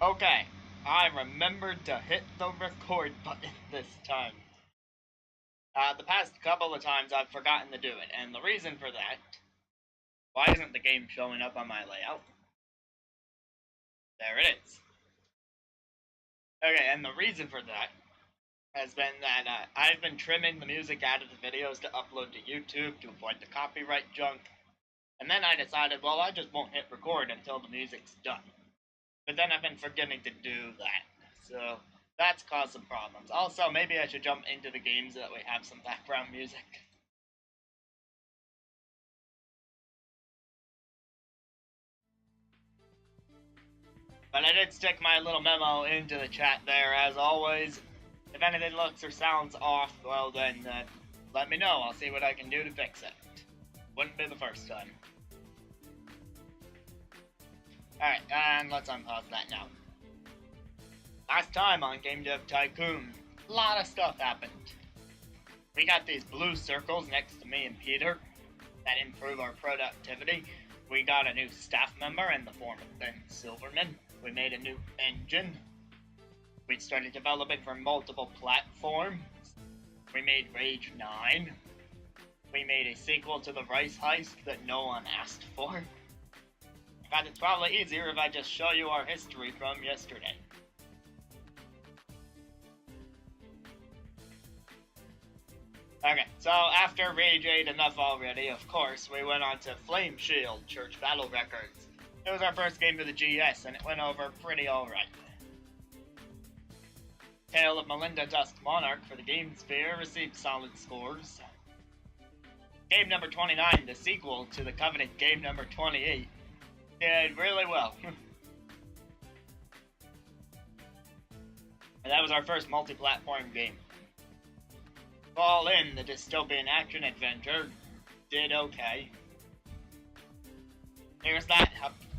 Okay, I remembered to hit the record button this time. The past couple of times I've forgotten to do it, and the reason for that, why isn't the game showing up on my layout? There it is. Okay, and the reason for that has been that I've been trimming the music out of the videos to upload to YouTube to avoid the copyright junk, and then I decided, well, I just won't hit record until the music's done. But then I've been forgetting to do that, so that's caused some problems. Also, maybe I should jump into the game so that we have some background music. But I did stick my little memo into the chat there, as always. If anything looks or sounds off, well then, let me know. I'll see what I can do to fix it. Wouldn't be the first time. Alright, and let's unpause that now. Last time on Game Dev Tycoon, a lot of stuff happened. We got these blue circles next to me and Peter that improve our productivity. We got a new staff member in the form of Ben Silverman. We made a new engine. We started developing for multiple platforms. We made Rage 9. We made a sequel to the Rice Heist that no one asked for. In fact, it's probably easier if I just show you our history from yesterday. Okay, so after Rage 8 enough already, of course, we went on to Flame Shield Church Battle Records. It was our first game for the GS, and it went over pretty alright. Tale of Melinda Dust Monarch for the Game Sphere received solid scores. Game number 29, the sequel to the coveted game number 28, did really well. And that was our first multi-platform game. Fall In, the dystopian action adventure, did okay. Here's that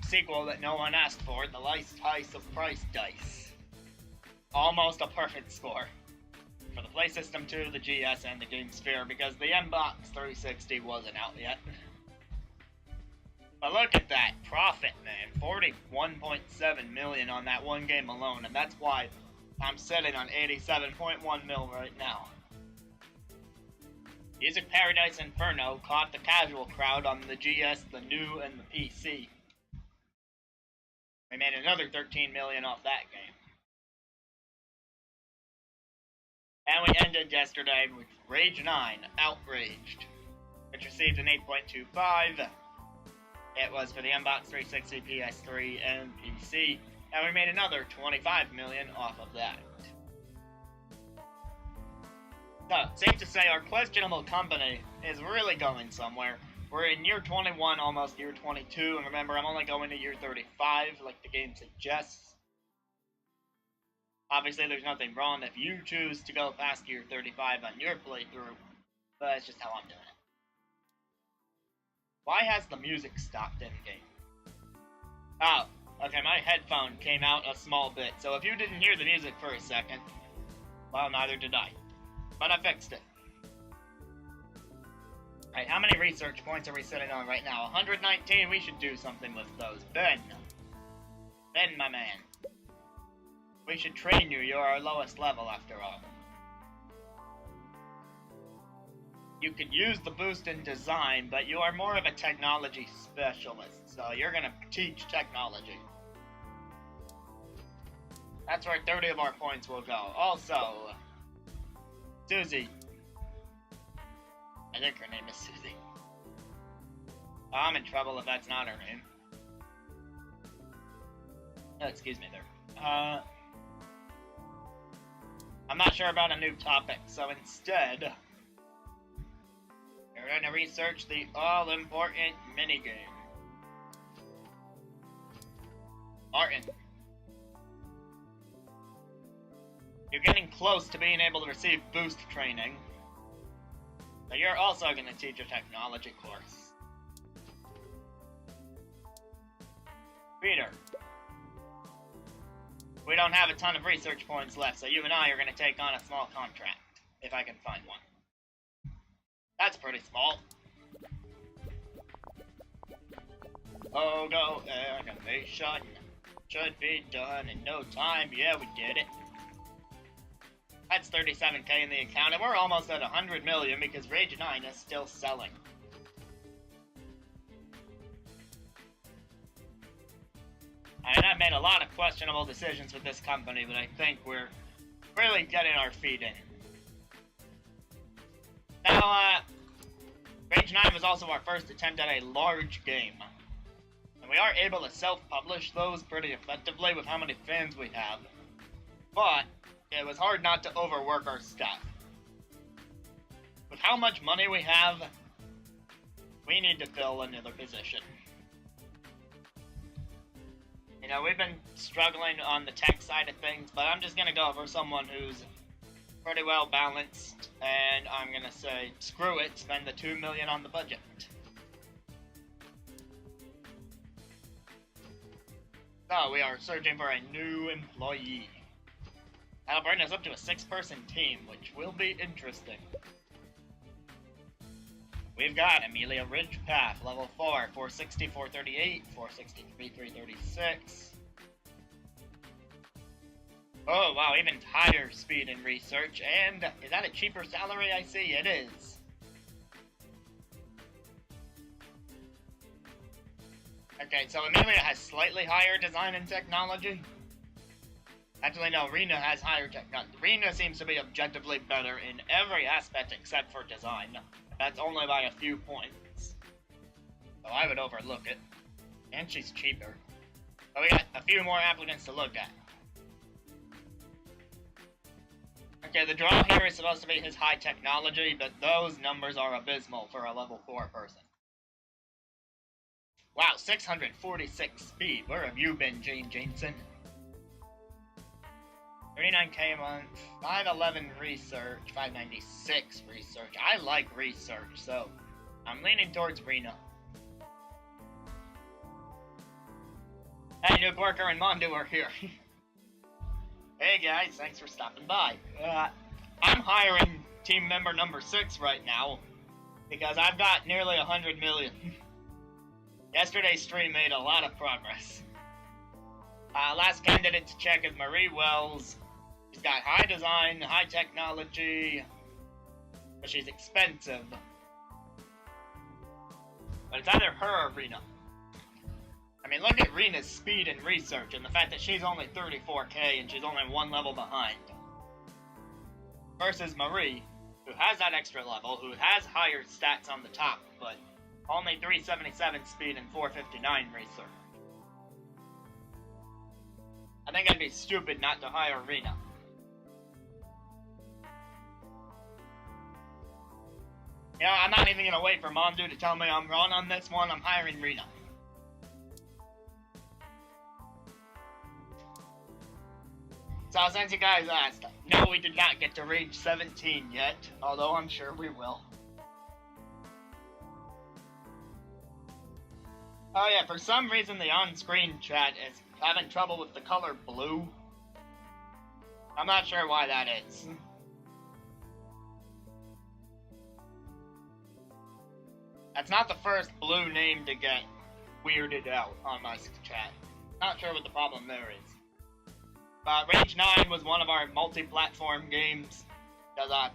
sequel that no one asked for, The Lice Heist of Price Dice. Almost a perfect score for the PlaySystem 2, the GS, and the Game Sphere, because the Xbox 360 wasn't out yet. But look at that profit, man. 41.7 million on that one game alone, and that's why I'm sitting on 87.1 mil right now. Music Paradise Inferno caught the casual crowd on the GS, the new, and the PC. We made another 13 million off that game. And we ended yesterday with Rage 9, Outraged, which received an 8.25. It was for the Xbox 360, PS3, and PC, and we made another 25 million off of that. So, safe to say our questionable company is really going somewhere. We're in year 21, almost year 22, and remember, I'm only going to year 35, like the game suggests. Obviously, there's nothing wrong if you choose to go past year 35 on your playthrough, but that's just how I'm doing it. Why has the music stopped in-game? Oh, okay, my headphone came out a small bit, so if you didn't hear the music for a second, well, neither did I. But I fixed it. Alright, how many research points are we sitting on right now? 119, we should do something with those. Ben, my man. We should train you, you're our lowest level after all. You could use the boost in design, but you are more of a technology specialist, so you're gonna teach technology. That's where 30 of our points will go. Also, Susie. I think her name is Susie. I'm in trouble if that's not her name. Oh, excuse me there. I'm not sure about a new topic, so instead, we're going to research the all-important minigame. Martin. You're getting close to being able to receive boost training. So you're also going to teach a technology course. Peter. We don't have a ton of research points left, so you and I are going to take on a small contract, if I can find one. That's pretty small. Oh, go animation. Should be done in no time. Yeah, we did it. That's 37k in the account, and we're almost at 100 million because Rage 9 is still selling. I mean, I've made a lot of questionable decisions with this company, but I think we're really getting our feet in. Now, Rage 9 was also our first attempt at a large game. And we are able to self-publish those pretty effectively with how many fans we have. But it was hard not to overwork our staff. With how much money we have, we need to fill another position. You know, we've been struggling on the tech side of things, but I'm just gonna go for someone who's pretty well balanced, and I'm gonna say, screw it, spend the 2 million on the budget. So, we are searching for a new employee. That'll bring us up to a 6-person team, which will be interesting. We've got Amelia Ridgepath, level 4, 460, 438, 463, 336. Oh, wow, even higher speed in research, and is that a cheaper salary I see? It is. Okay, so Amelia has slightly higher design and technology. Actually, no, Rena has higher technology. Rena seems to be objectively better in every aspect except for design. That's only by a few points. So I would overlook it. And she's cheaper. But we got a few more applicants to look at. Okay, the draw here is supposed to be his high technology, but those numbers are abysmal for a level 4 person. Wow, 646 speed. Where have you been, Jane Jameson? 39k a month, 511 research, 596 research. I like research, so I'm leaning towards Rena. Hey, Nuke Worker and Mondu are here. Hey guys, thanks for stopping by. I'm hiring team member number 6 right now, because I've got nearly 100 million. Yesterday's stream made a lot of progress. Last candidate to check is Marie Wells. She's got high design, high technology, but she's expensive. But it's either her or Rena. I mean, look at Rena's speed and research, and the fact that she's only 34k and she's only 1 level behind. Versus Marie, who has that extra level, who has higher stats on the top, but only 377 speed and 459 research. I think I'd be stupid not to hire Rena. You know, I'm not even gonna wait for Mondu to tell me I'm wrong on this one. I'm hiring Rena. So since you guys asked, no, we did not get to reach 17 yet, although I'm sure we will. Oh yeah, for some reason the on-screen chat is having trouble with the color blue. I'm not sure why that is. That's not the first blue name to get weirded out on my chat. Not sure what the problem there is. Rage 9 was one of our multi-platform games. Because,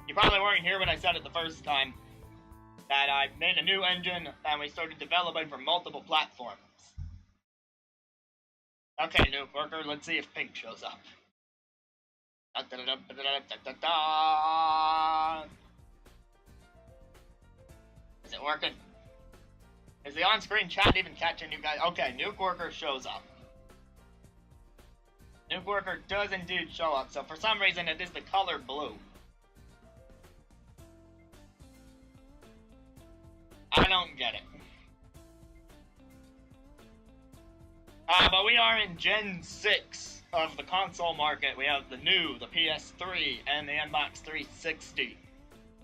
you probably weren't here when I said it the first time. That I made a new engine and we started developing for multiple platforms. Okay, Nuke Worker, let's see if Pink shows up. Is it working? Is the on-screen chat even catching you guys? Okay, Nuke Worker shows up. Nuke Worker does indeed show up, so for some reason it is the color blue. I don't get it. But we are in Gen 6 of the console market. We have the new, the PS3, and the Xbox 360.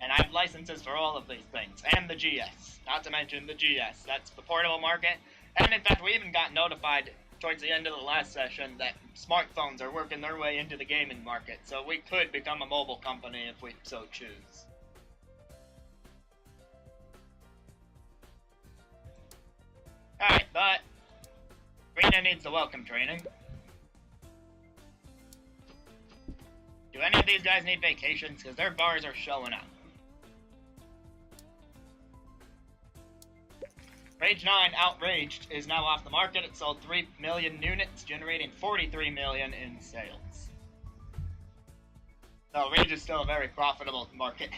And I have licenses for all of these things, and the GS. Not to mention the GS. That's the portable market. And in fact, we even got notified towards the end of the last session that smartphones are working their way into the gaming market. So we could become a mobile company if we so choose. Alright, but Rena kinda needs the welcome training. Do any of these guys need vacations? Because their bars are showing up. Rage 9 Outraged is now off the market. It sold 3 million units, generating 43 million in sales. So Rage is still a very profitable market.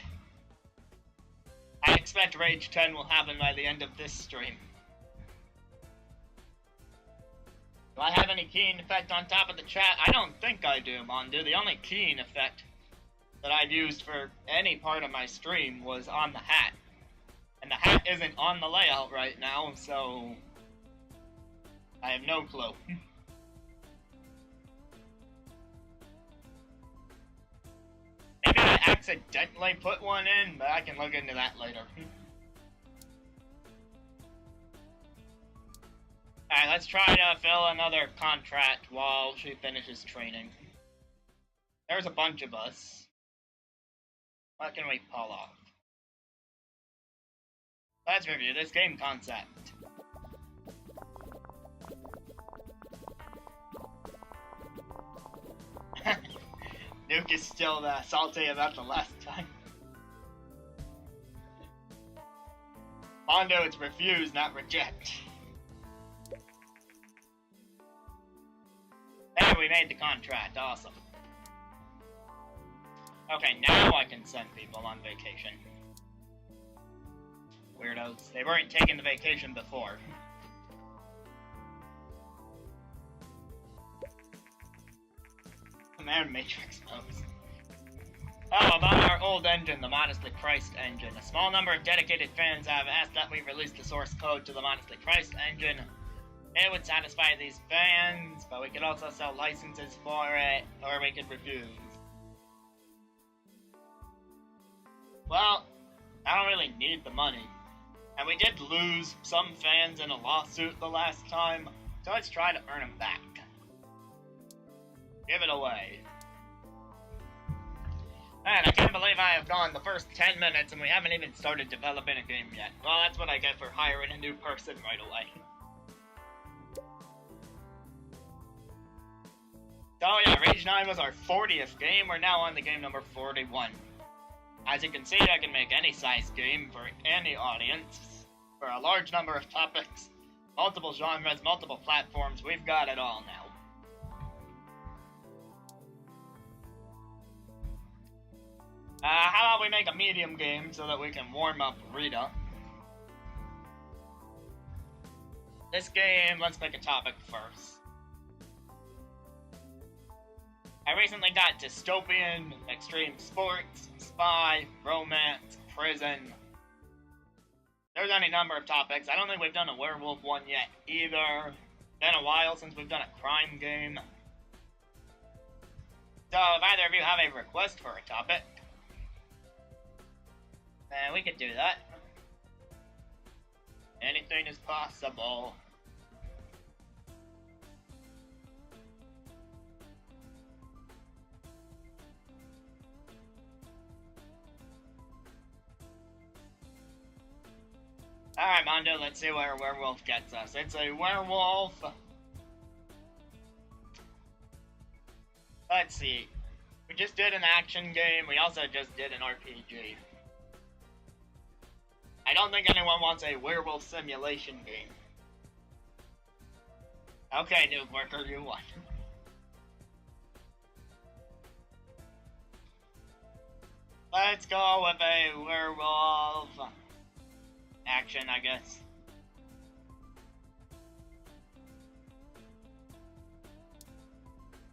I expect Rage 10 will happen by the end of this stream. Do I have any keying effect on top of the chat? I don't think I do, Mondu. The only keying effect that I've used for any part of my stream was on the hat. And the hat isn't on the layout right now, so I have no clue. Maybe I accidentally put one in, but I can look into that later. Alright, let's try to fill another contract while she finishes training. There's a bunch of us. What can we pull off? Let's review this game concept. Nuke is still salty about the last time. Mondo, it's refuse, not reject. There, we made the contract. Awesome. Okay, now I can send people on vacation. Weirdos. They weren't taking the vacation before. Command Matrix pose. Oh, about our old engine, the Modestly Christ engine. A small number of dedicated fans have asked that we release the source code to the Modestly Christ engine. It would satisfy these fans, but we could also sell licenses for it, or we could refuse. Well, I don't really need the money. And we did lose some fans in a lawsuit the last time, so let's try to earn them back. Give it away. Man, I can't believe I have gone the first 10 minutes and we haven't even started developing a game yet. Well, that's what I get for hiring a new person right away. So yeah, Rage 9 was our 40th game. We're now on the game number 41. As you can see, I can make any size game for any audience, for a large number of topics, multiple genres, multiple platforms. We've got it all now. How about we make a medium game so that we can warm up Rita? This game, let's pick a topic first. I recently got dystopian, extreme sports, spy, romance, prison. There's any number of topics. I don't think we've done a werewolf one yet either. Been a while since we've done a crime game. So if either of you have a request for a topic, then we could do that. Anything is possible. Alright, Mondo, let's see where a werewolf gets us. It's a werewolf. Let's see. We just did an action game. We also just did an RPG. I don't think anyone wants a werewolf simulation game. Okay, Noob Worker, you won. Let's go with a werewolf action, I guess.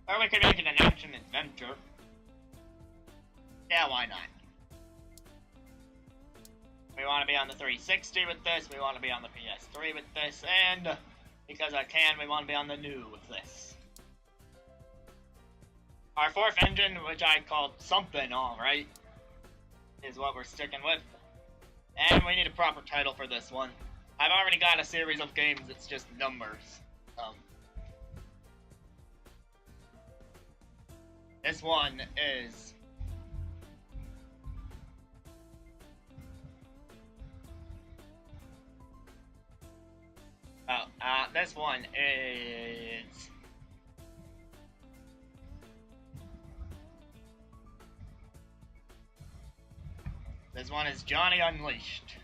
Or we could make it an action adventure. Yeah, why not? We want to be on the 360 with this, we want to be on the PS3 with this, and because I can, we want to be on the new with this. Our fourth engine, which I called something, alright, is what we're sticking with. And we need a proper title for this one. I've already got a series of games, it's just numbers. This one is... this one is... This one is Johnny Unleashed.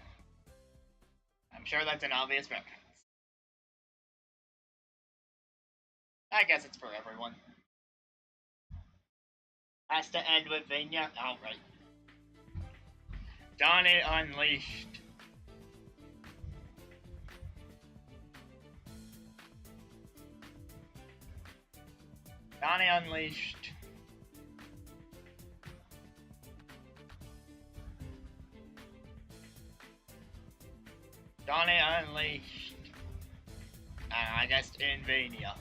I'm sure that's an obvious reference. I guess it's for everyone. Has to end with Vania. Alright. Johnny Unleashed. Johnny Unleashed. Johnny Unleashed. I guess in Vania.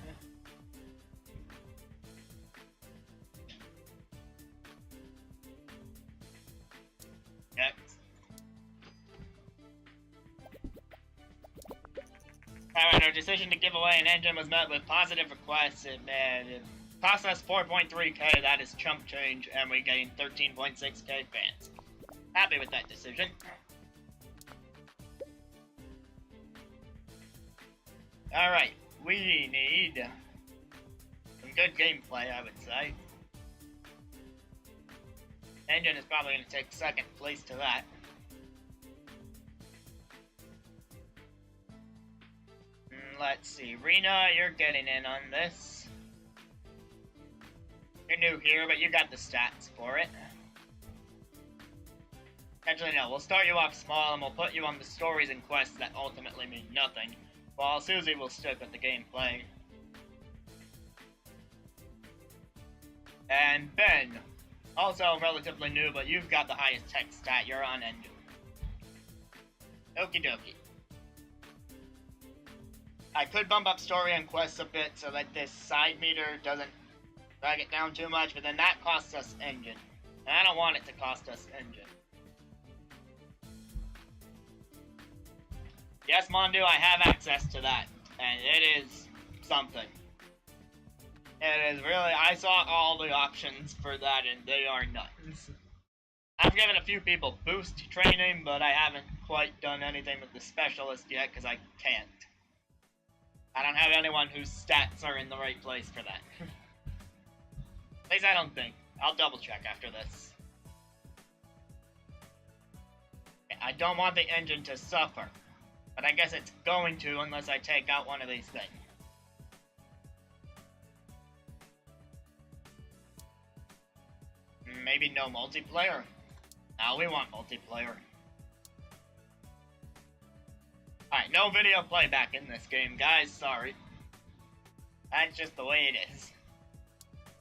Alright, our decision to give away an engine was met with positive requests. It cost us 4.3k, that is chump change, and we gained 13.6k fans. Happy with that decision. Alright, we need some good gameplay, I would say. Engine is probably going to take second place to that. Let's see, Rena, you're getting in on this. You're new here, but you got the stats for it. Actually, no, we'll start you off small and we'll put you on the stories and quests that ultimately mean nothing, while Susie will stick with the gameplay. And Ben, also relatively new, but you've got the highest tech stat, you're on engine. Okie dokie. I could bump up story and quests a bit so that this side meter doesn't drag it down too much, but then that costs us engine. And I don't want it to cost us engine. Yes, Mondu, I have access to that, and it is something. It is really, I saw all the options for that, and they are nuts. I've given a few people boost training, but I haven't quite done anything with the specialist yet, because I can't. I don't have anyone whose stats are in the right place for that. At least I don't think. I'll double check after this. I don't want the engine to suffer, but I guess it's going to unless I take out one of these things. Maybe no multiplayer? No, we want multiplayer. Alright, no video playback in this game, guys, sorry. That's just the way it is.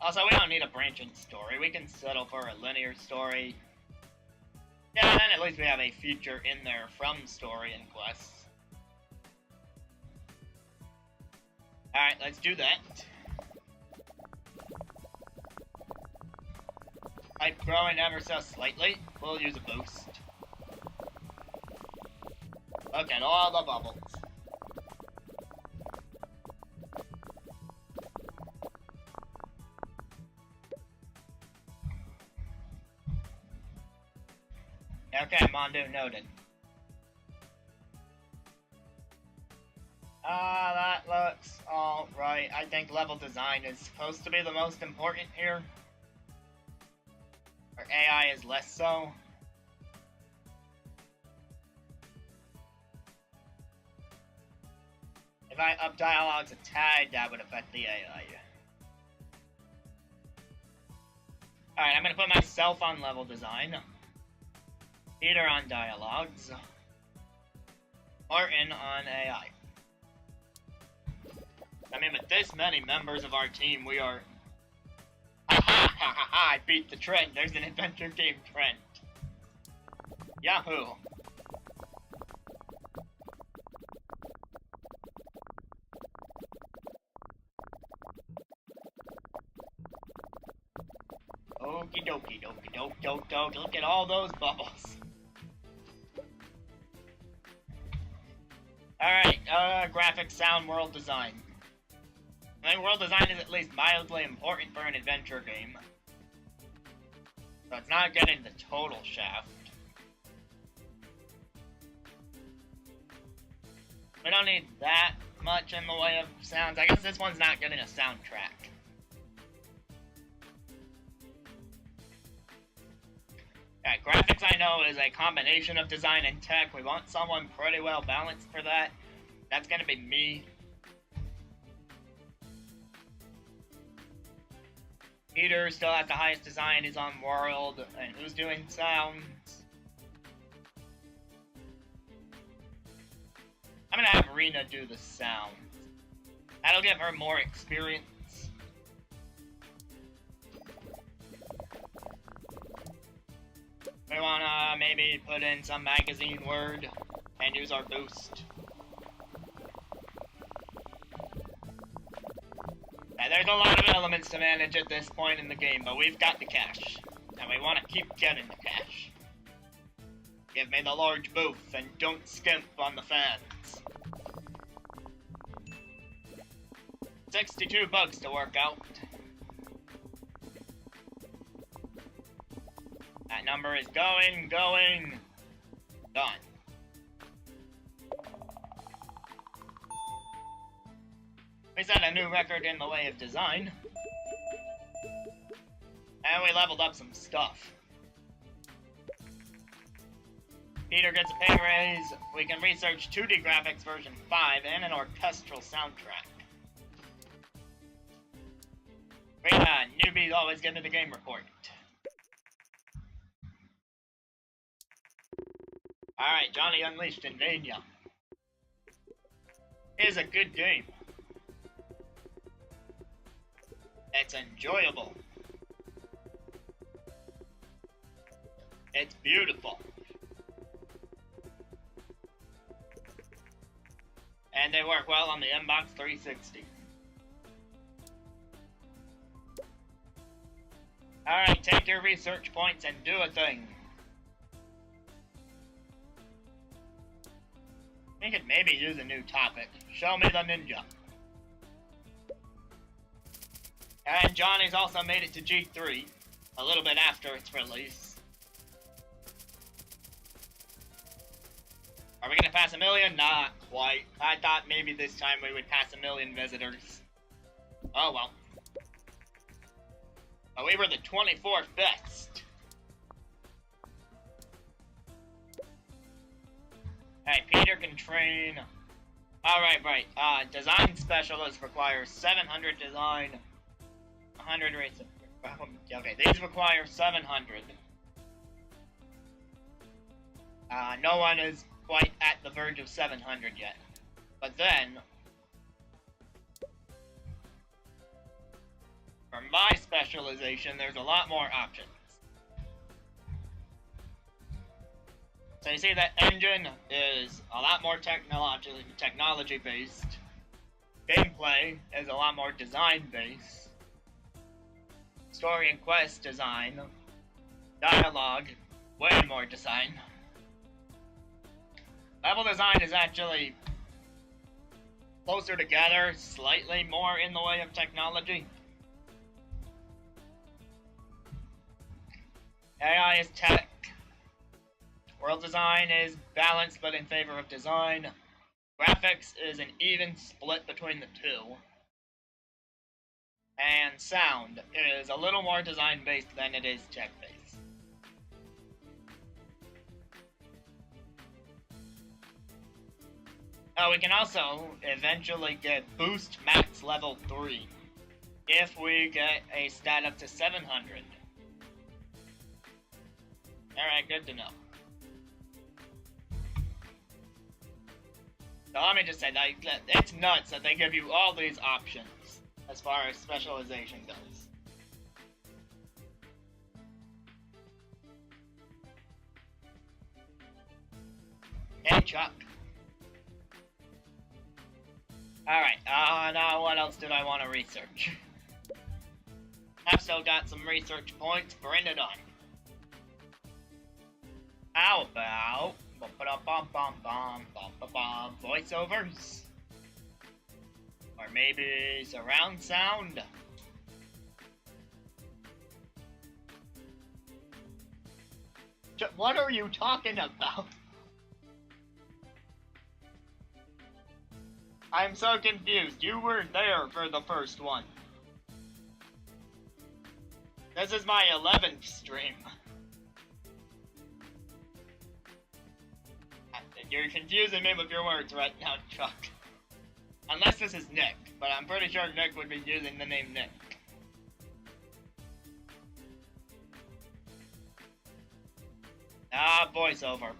Also, we don't need a branching story, we can settle for a linear story. Yeah, then at least we have a feature in there from story and quests. Alright, let's do that. Pipe growing ever so slightly, we'll use a boost. Look at all the bubbles. Okay, Mondu noted. That looks alright. I think level design is supposed to be the most important here. Or AI is less so. If I up dialogues a tad, that would affect the AI. Alright, I'm gonna put myself on level design. Peter on dialogues. Martin on AI. I mean, with this many members of our team, we are... I beat the trend. There's an adventure game trend. Yahoo! Okie dokie dokie doke doke doke. Look at all those bubbles. Alright, graphics, sound, world design. I think world design is at least mildly important for an adventure game. So it's not getting the total shaft. We don't need that much in the way of sounds. I guess this one's not getting a soundtrack. Yeah, graphics I know is a combination of design and tech. We want someone pretty well balanced for that. That's gonna be me. Peter still has the highest design, he's on world, and who's doing sounds? I'm gonna have Rena do the sounds. That'll give her more experience. We wanna maybe put in some magazine word and use our boost. Yeah, there's a lot of elements to manage at this point in the game, but we've got the cash. And we want to keep getting the cash. Give me the large booth and don't skimp on the fans. 62 bucks to work out. That number is going. Done. We set a new record in the way of design. And we leveled up some stuff. Peter gets a pay raise. We can research 2D graphics version 5 and an orchestral soundtrack. Newbies always get to the game report. Alright, Johnny Unleashed in Mania. It is a good game. It's enjoyable. It's beautiful. And they work well on the Xbox 360. Alright, take your research points and do a thing. We could maybe use a new topic. Show me the ninja. And Johnny's also made it to G3, a little bit after its release. Are we gonna pass 1 million? Not quite. I thought maybe this time we would pass 1 million visitors. Oh well. But we were the 24th best. Hey, Peter can train. Alright, right. Design specialist requires 700 design. 100 rates. Okay, these require 700. No one is quite at the verge of 700 yet. But then, for my specialization, there's a lot more options. So you see that engine is a lot more technology based. Gameplay is a lot more design based. Story and quest design. Dialogue, way more design. Level design is actually closer together, slightly more in the way of technology. AI is tech. World design is balanced but in favor of design. Graphics is an even split between the two. And sound is a little more design based than it is tech based. Oh, we can also eventually get Boost Max Level 3 if we get a stat up to 700. Alright, good to know. So let me just say, that it's nuts that they give you all these options as far as specialization goes. Hey, Chuck. Alright, now what else did I want to research? I've still got some research points, bring it on. How about voiceovers? Or maybe surround sound? What are you talking about? I'm so confused. You were there for the first one. This is my 11th stream. You're confusing me with your words right now, Chuck. Unless this is Nick, but I'm pretty sure Nick would be using the name Nick. Ah, voiceover.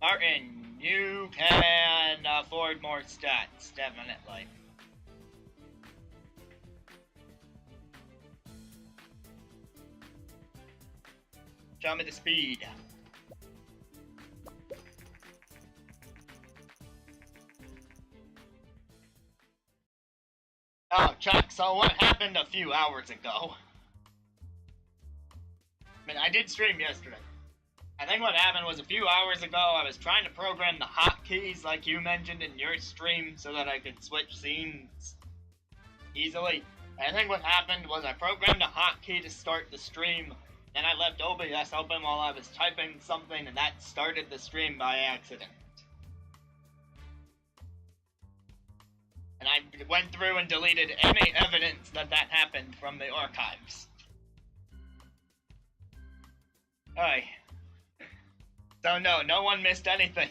Martin, you can afford more stats, definitely. Show me the speed. Oh, Chuck, so what happened a few hours ago? I mean, I did stream yesterday. I think what happened was a few hours ago, I was trying to program the hotkeys like you mentioned in your stream so that I could switch scenes easily. And I think what happened was I programmed a hotkey to start the stream, then I left OBS open while I was typing something, and that started the stream by accident. And I went through and deleted any evidence that that happened from the archives. Alright. So no one missed anything.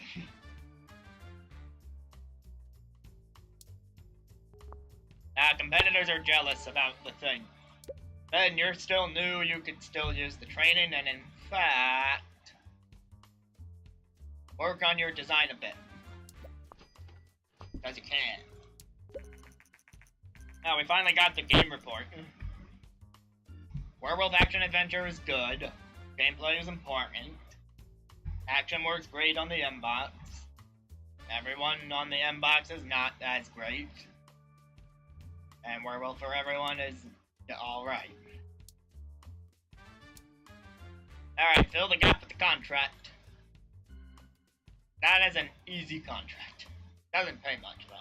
Competitors are jealous about the thing. Ben, you're still new, you could still use the training, and in fact, work on your design a bit. Because you can. Now, we finally got the game report. Werewolf Action Adventure is good. Gameplay is important. Action works great on the M-Box. Everyone on the M-Box is not as great. And Werewolf for Everyone is alright. Alright, fill the gap with the contract. That is an easy contract. Doesn't pay much, though.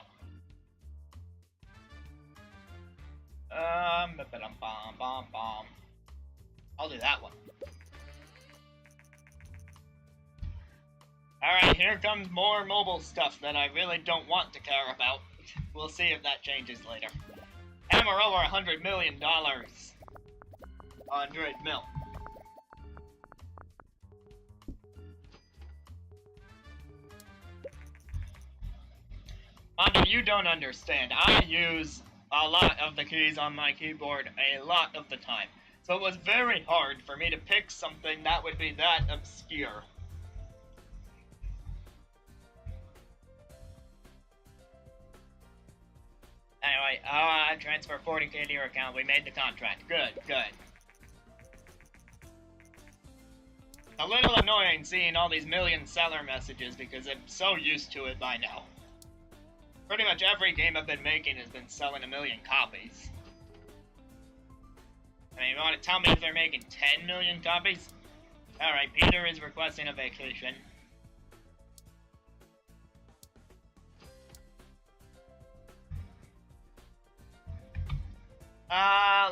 I'll do that one. Alright, here comes more mobile stuff that I really don't want to care about. We'll see if that changes later. And we're over $100 million. 100 mil. Mondo, you don't understand. I use a lot of the keys on my keyboard a lot of the time. So it was very hard for me to pick something that would be that obscure. Anyway, transfer 40K to your account. We made the contract. Good, good. A little annoying seeing all these million seller messages because I'm so used to it by now. Pretty much every game I've been making has been selling 1 million copies. I mean, you want to tell me if they're making 10 million copies? Alright, Peter is requesting a vacation.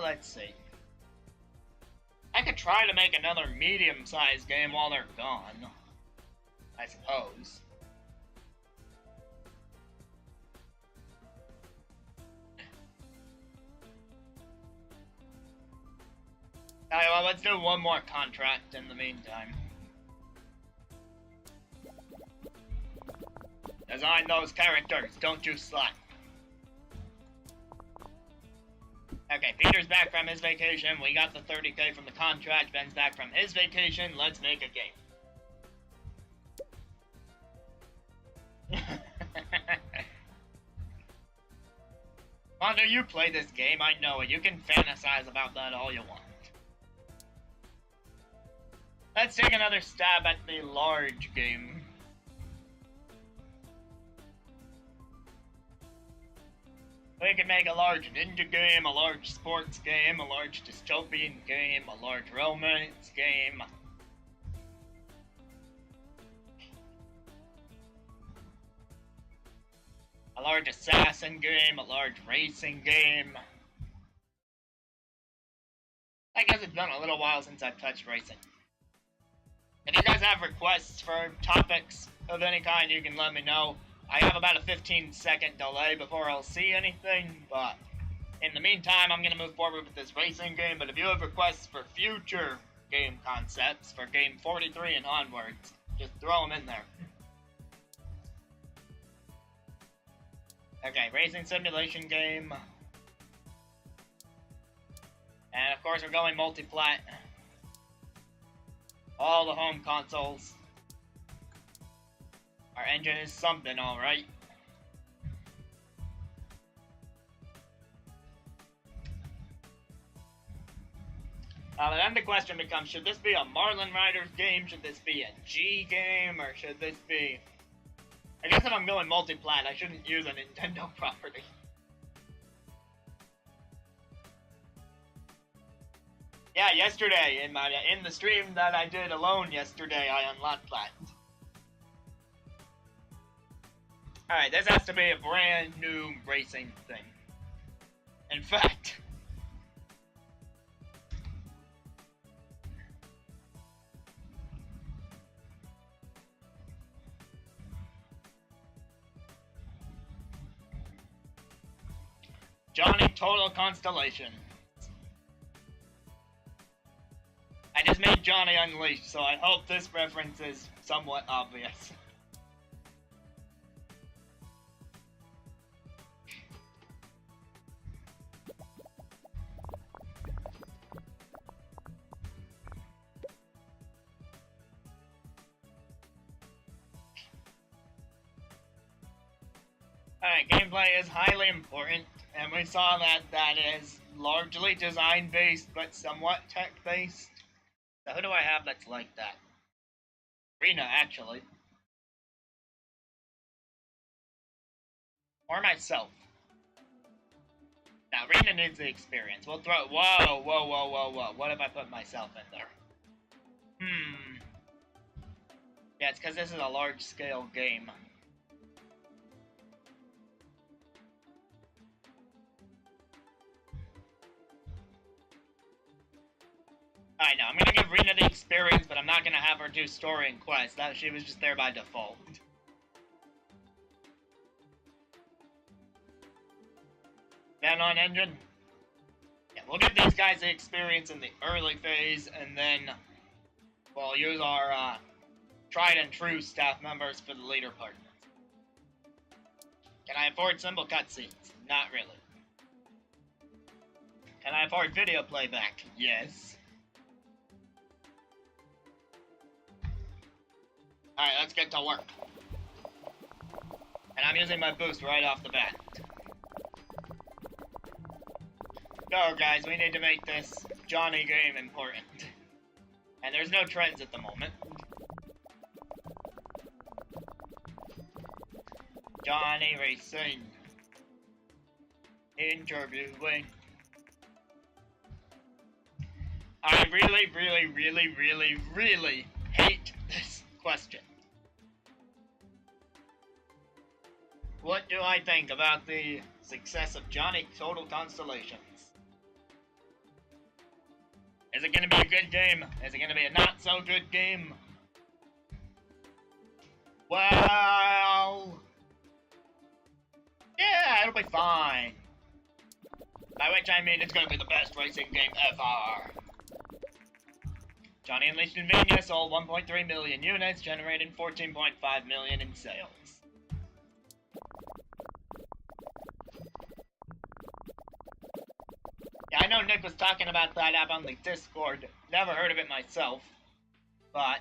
Let's see. I could try to make another medium-sized game while they're gone. I suppose. Alright, well, let's do one more contract in the meantime. Design those characters, don't you slack. Okay, Peter's back from his vacation, we got the 30K from the contract, Ben's back from his vacation, let's make a game. Mondo, you play this game, I know it, you can fantasize about that all you want. Let's take another stab at the large game. We can make a large ninja game, a large sports game, a large dystopian game, a large romance game. A large assassin game, a large racing game. I guess it's been a little while since I've touched racing. If you guys have requests for topics of any kind, you can let me know. I have about a 15-second delay before I'll see anything, but in the meantime, I'm going to move forward with this racing game. But if you have requests for future game concepts, for game 43 and onwards, just throw them in there. Okay, racing simulation game. And of course we're going multi-plat. All the home consoles. Our engine is something, alright. Then the question becomes, should this be a Marlin Riders game? Should this be a G game? Or should this be... I guess if I'm going multi-plat, I shouldn't use a Nintendo property. Yeah, yesterday, in the stream that I did alone yesterday, I unlocked plat. Alright, this has to be a brand new racing thing. In fact... Johnny Total Constellation. I just made Johnny Unleashed, so I hope this reference is somewhat obvious. Alright, gameplay is highly important, and we saw that that is largely design-based, but somewhat tech-based. So who do I have that's like that? Rena, actually. Or myself. Now, Rena needs the experience. We'll throw... Whoa, whoa, whoa, whoa, whoa. What if I put myself in there? Yeah, it's because this is a large-scale game. Alright, now, I'm gonna give Rena the experience, but I'm not gonna have her do story and quests. That she was just there by default. Then on engine? Yeah, we'll give these guys the experience in the early phase, and then we'll use our tried and true staff members for the later part. Can I afford simple cutscenes? Not really. Can I afford video playback? Yes. Alright, let's get to work. And I'm using my boost right off the bat. Go, guys, we need to make this Johnny game important. And there's no trends at the moment. Johnny Racing. Interviewing. I really hate this question. What do I think about the success of Johnny Total Constellations? Is it gonna be a good game? Is it gonna be a not so good game? Well... yeah, it'll be fine. By which I mean it's gonna be the best racing game ever. Johnny Unleashed in Virginia sold 1.3 million units, generating 14.5 million in sales. Yeah, I know Nick was talking about that app on the Discord. Never heard of it myself, but...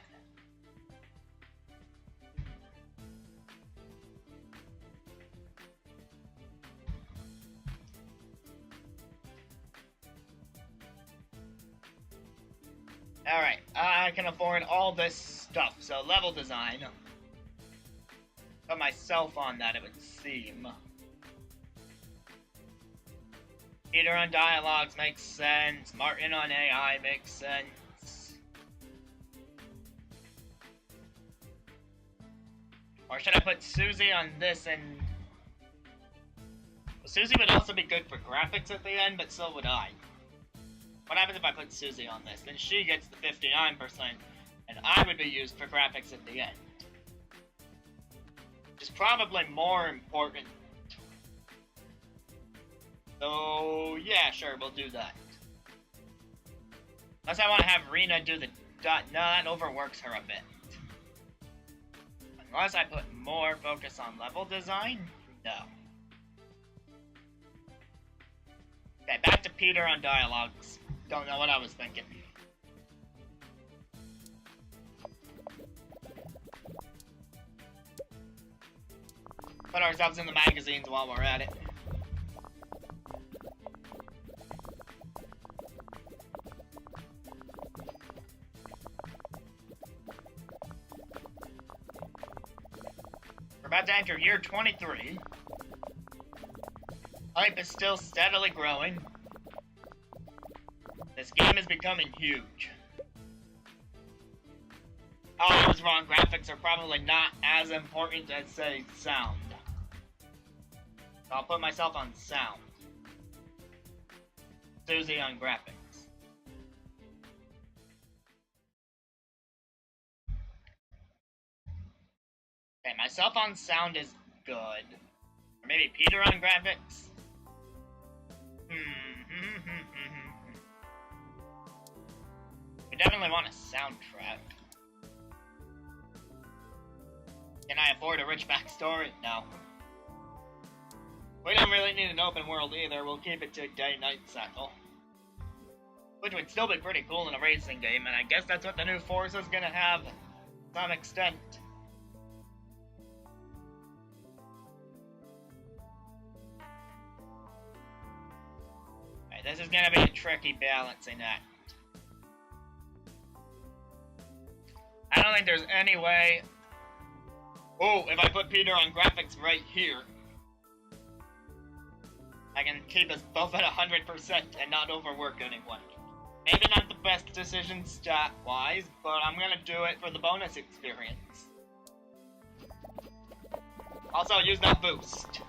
alright, I can afford all this stuff, so level design. Put myself on that, it would seem. Peter on dialogues makes sense. Martin on AI makes sense. Or should I put Susie on this and... well, Susie would also be good for graphics at the end, but so would I. What happens if I put Susie on this? Then she gets the 59%, and I would be used for graphics at the end. Which is probably more important. So, yeah, sure, we'll do that. Unless I want to have Rena do the dot. No, that overworks her a bit. Unless I put more focus on level design? No. Okay, back to Peter on dialogues. Don't know what I was thinking. Put ourselves in the magazines while we're at it. We're about to enter year 23. Hype is still steadily growing. This game is becoming huge. Oh, I was wrong. Graphics are probably not as important as, say, sound. So I'll put myself on sound. Susie on graphics. Okay, myself on sound is good. Or maybe Peter on graphics? We definitely want a soundtrack. Can I afford a rich backstory? No. We don't really need an open world either. We'll keep it to a day-night cycle. Which would still be pretty cool in a racing game, and I guess that's what the new Forza is gonna have to some extent. Alright, this is gonna be a tricky balancing act. I don't think there's any way... Oh, if I put Peter on graphics right here, I can keep us both at 100% and not overwork anyone. Maybe not the best decision stat-wise, but I'm gonna do it for the bonus experience. Also, use that boost.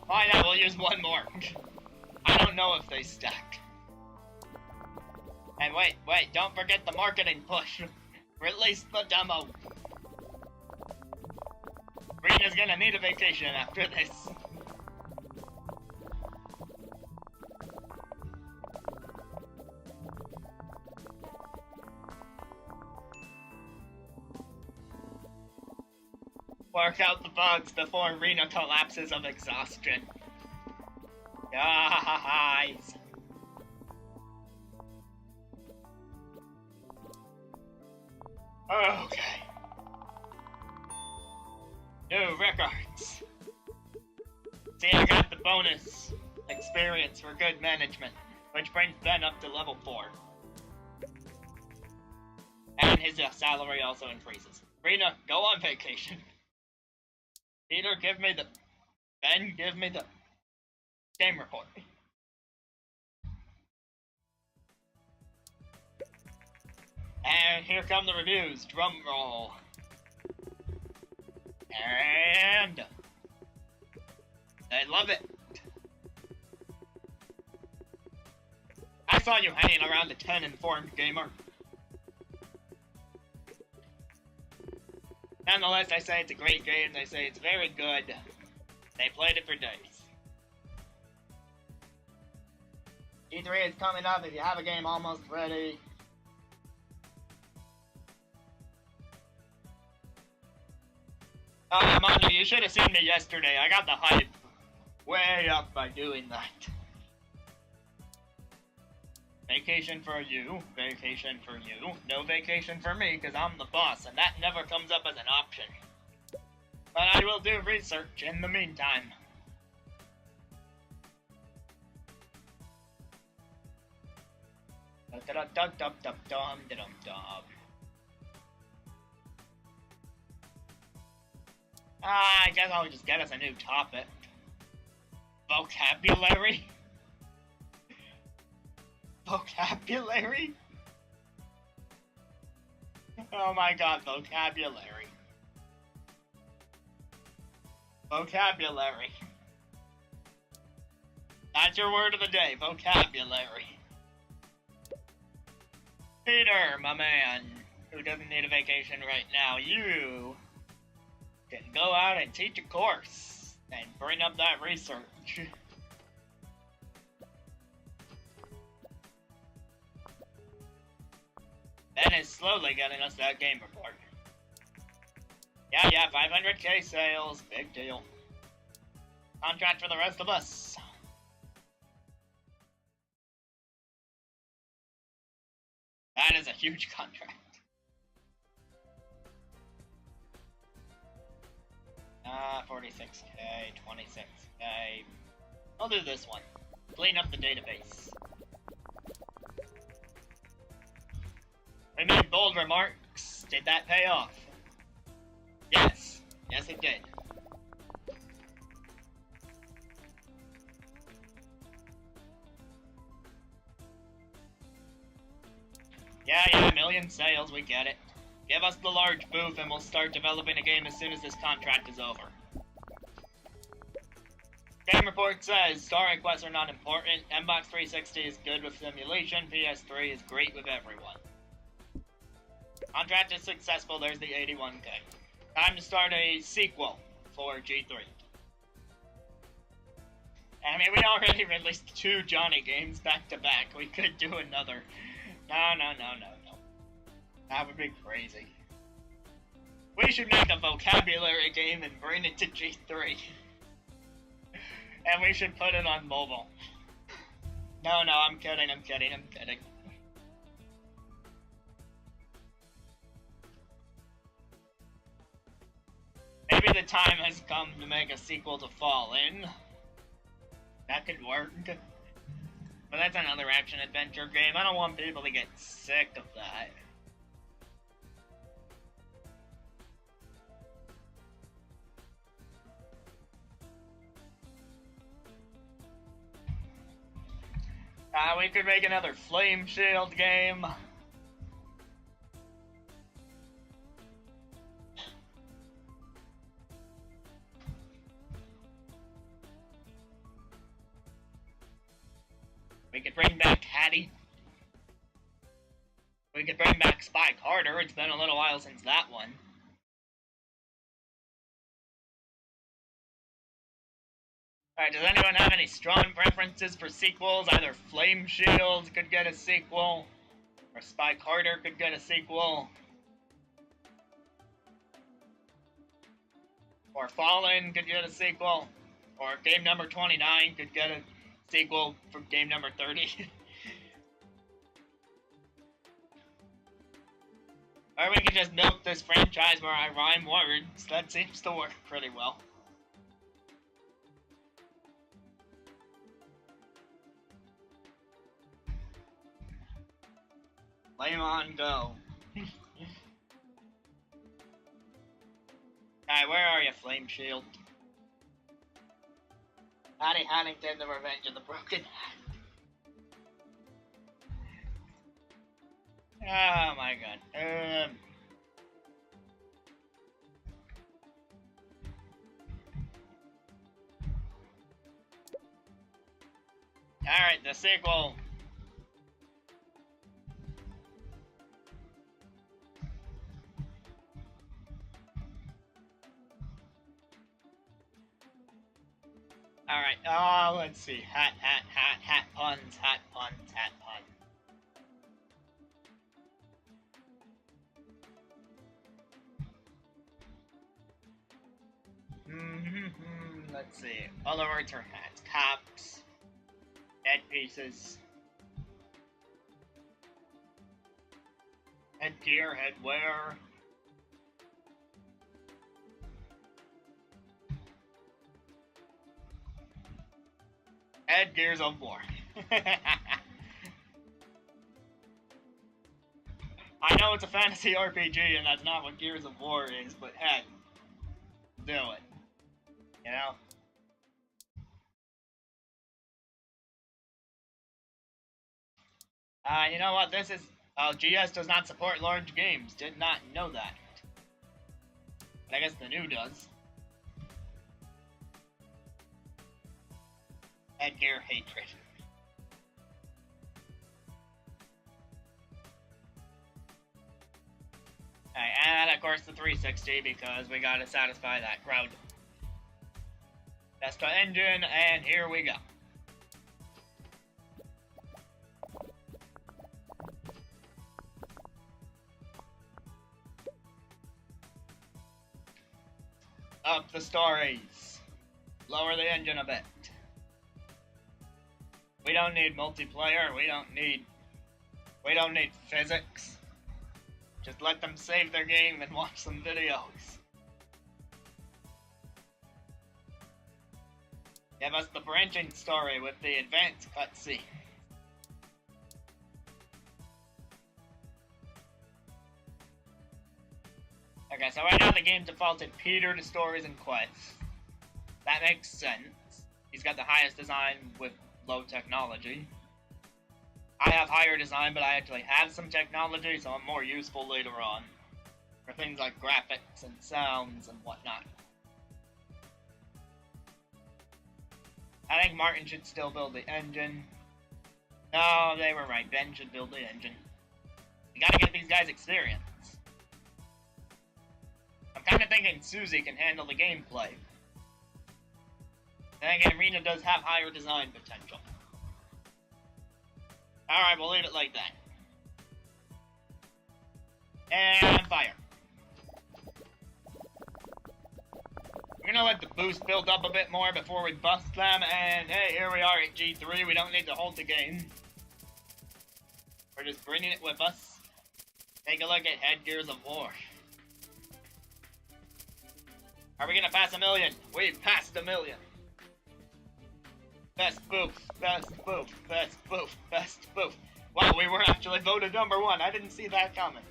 Why not? We'll use one more. I don't know if they stack. And wait, don't forget the marketing push. Release the demo. Rena's gonna need a vacation after this. Work out the bugs before Rena collapses of exhaustion. Guys. Okay. New records. See, I got the bonus experience for good management, which brings Ben up to level 4. And his salary also increases. Rena, go on vacation. Peter, give me the... Ben, give me the... game report. And here come the reviews. Drum roll. And... they love it. I saw you hanging around the 10 informed gamer. Nonetheless, I say it's a great game. They say it's very good. They played it for days. E3 is coming up. If you have a game almost ready, Manu, you should have seen me yesterday. I got the hype way up by doing that. Vacation for you, vacation for you, no vacation for me, because I'm the boss, and that never comes up as an option. But I will do research in the meantime. I guess I'll just get us a new topic. Vocabulary? Vocabulary? Oh my god, vocabulary. Vocabulary. That's your word of the day, vocabulary. Peter, my man, who doesn't need a vacation right now, you can go out and teach a course and bring up that research. Ben is slowly getting us that game report. Yeah, 500k sales, big deal. Contract for the rest of us. That is a huge contract. 46k, 26k. I'll do this one. Clean up the database. We made bold remarks. Did that pay off? Yes. Yes, it did. Yeah, million sales, we get it. Give us the large booth and we'll start developing a game as soon as this contract is over. Game report says, story quests are not important, Xbox 360 is good with simulation, PS3 is great with everyone. Contract is successful, there's the 81k. Time to start a sequel for G3. I mean, we already released 2 Johnny games back to back, we could do another. No. That would be crazy. We should make a vocabulary game and bring it to G3. And we should put it on mobile. No, I'm kidding. Maybe the time has come to make a sequel to Fallen. That could work. But that's another action-adventure game. I don't want people to get sick of that. We could make another Flame Shield game. We could bring back Hattie. We could bring back Spy Carter. It's been a little while since that one. Alright, does anyone have any strong preferences for sequels? Either Flame Shield could get a sequel, or Spy Carter could get a sequel, or Fallen could get a sequel, or game number 29 could get a sequel for game number 30. Or we could just milk this franchise where I rhyme words. That seems to work pretty well. Flame on, go. Alright, where are you, Flame Shield? Hattie Haddington, the Revenge of the Broken Hat. Oh my god. Alright, the sequel. Alright, let's see. Hat puns. Let's see. Other words are hats. Caps. Headpieces. Headgear, headwear. Headgears of War. I know it's a fantasy RPG and that's not what Gears of War is, but heck, do it. You know? You know what, this is... GS does not support large games. Did not know that. But I guess the new does. Headgear hatred. Alright, and of course the 360 because we gotta satisfy that crowd. That's the engine, and here we go. Up the stories. Lower the engine a bit. We don't need multiplayer, we don't need physics. Just let them save their game and watch some videos. Give us the branching story with the advanced cutscene. Okay, so right now the game defaulted Peter to stories and quests. That makes sense. He's got the highest design with low technology. I have higher design, but I actually have some technology, so I'm more useful later on. For things like graphics and sounds and whatnot. I think Martin should still build the engine. No, they were right. Ben should build the engine. You gotta get these guys experience. I'm kinda thinking Susie can handle the gameplay. Then again, Rena does have higher design potential. Alright, we'll leave it like that. And fire. We're gonna let the boost build up a bit more before we bust them, and hey, here we are at G3, we don't need to hold the game. We're just bringing it with us. Take a look at Headgears of War. Are we gonna pass 1 million? We've passed 1 million. Best boof, best boof, best boof, best boof. Wow, we were actually voted #1. I didn't see that coming.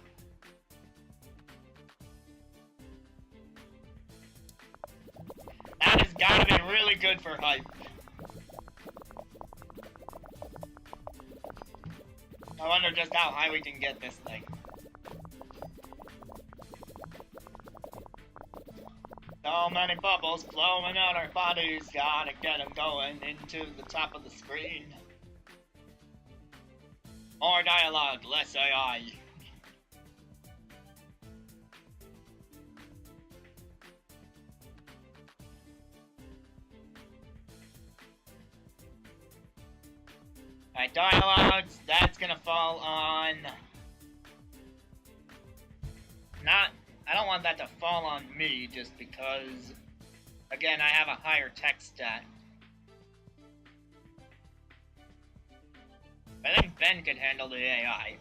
That has gotta be really good for hype. I wonder just how high we can get this thing. So many bubbles flowing out our bodies, gotta get them going into the top of the screen. More dialogue, less AI. Alright, dialogues, that's gonna fall on... I don't want that to fall on me, just because, again, I have a higher tech stat. I think Ben could handle the AI.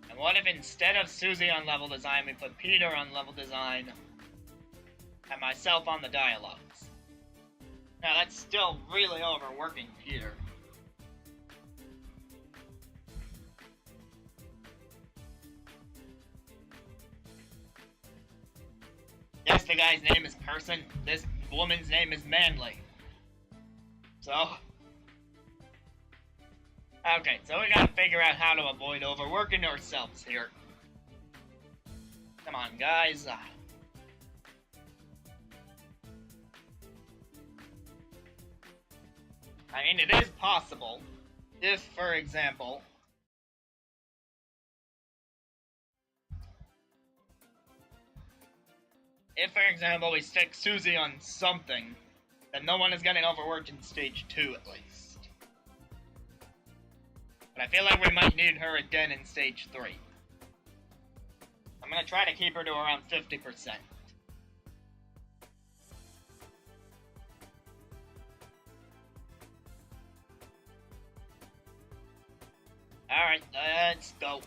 And what if instead of Susie on level design, we put Peter on level design, and myself on the dialogues? Now, that's still really overworking Peter. Yes, the guy's name is Person. This woman's name is Manly. So... okay, so we gotta figure out how to avoid overworking ourselves here. Come on, guys. I mean, it is possible if, for example... if, for example, we stick Susie on something, then no one is getting overworked in stage 2, at least. But I feel like we might need her again in stage 3. I'm gonna try to keep her to around 50%. Alright, let's go.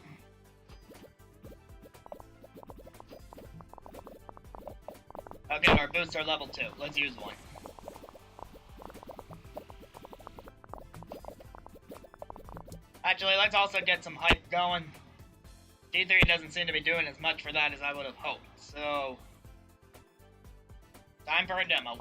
Okay, our boosts are level 2. Let's use one. Actually, let's also get some hype going. D3 doesn't seem to be doing as much for that as I would have hoped, so... time for a demo.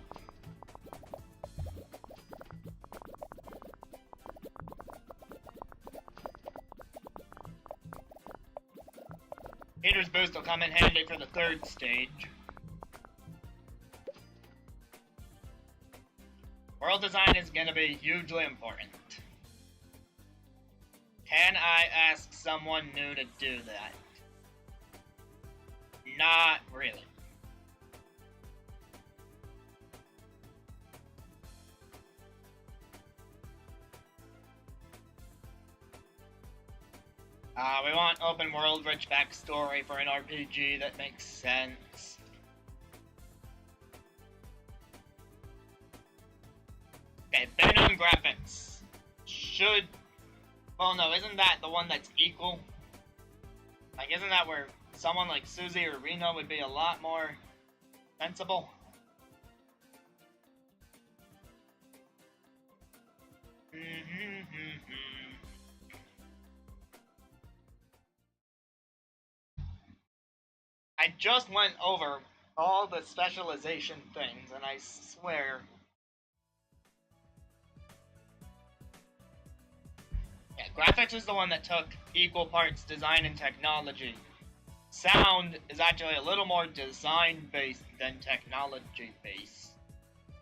Peter's boost will come in handy for the 3rd stage. World design is going to be hugely important. Can I ask someone new to do that? Not really. We want open world rich backstory for an RPG that makes sense. Okay, Venom graphics. Should... Well, no, isn't that the one that's equal? Like, isn't that where someone like Susie or Reno would be a lot more sensible? I just went over all the specialization things, and I swear... Yeah, graphics is the one that took equal parts design and technology. Sound is actually a little more design-based than technology-based.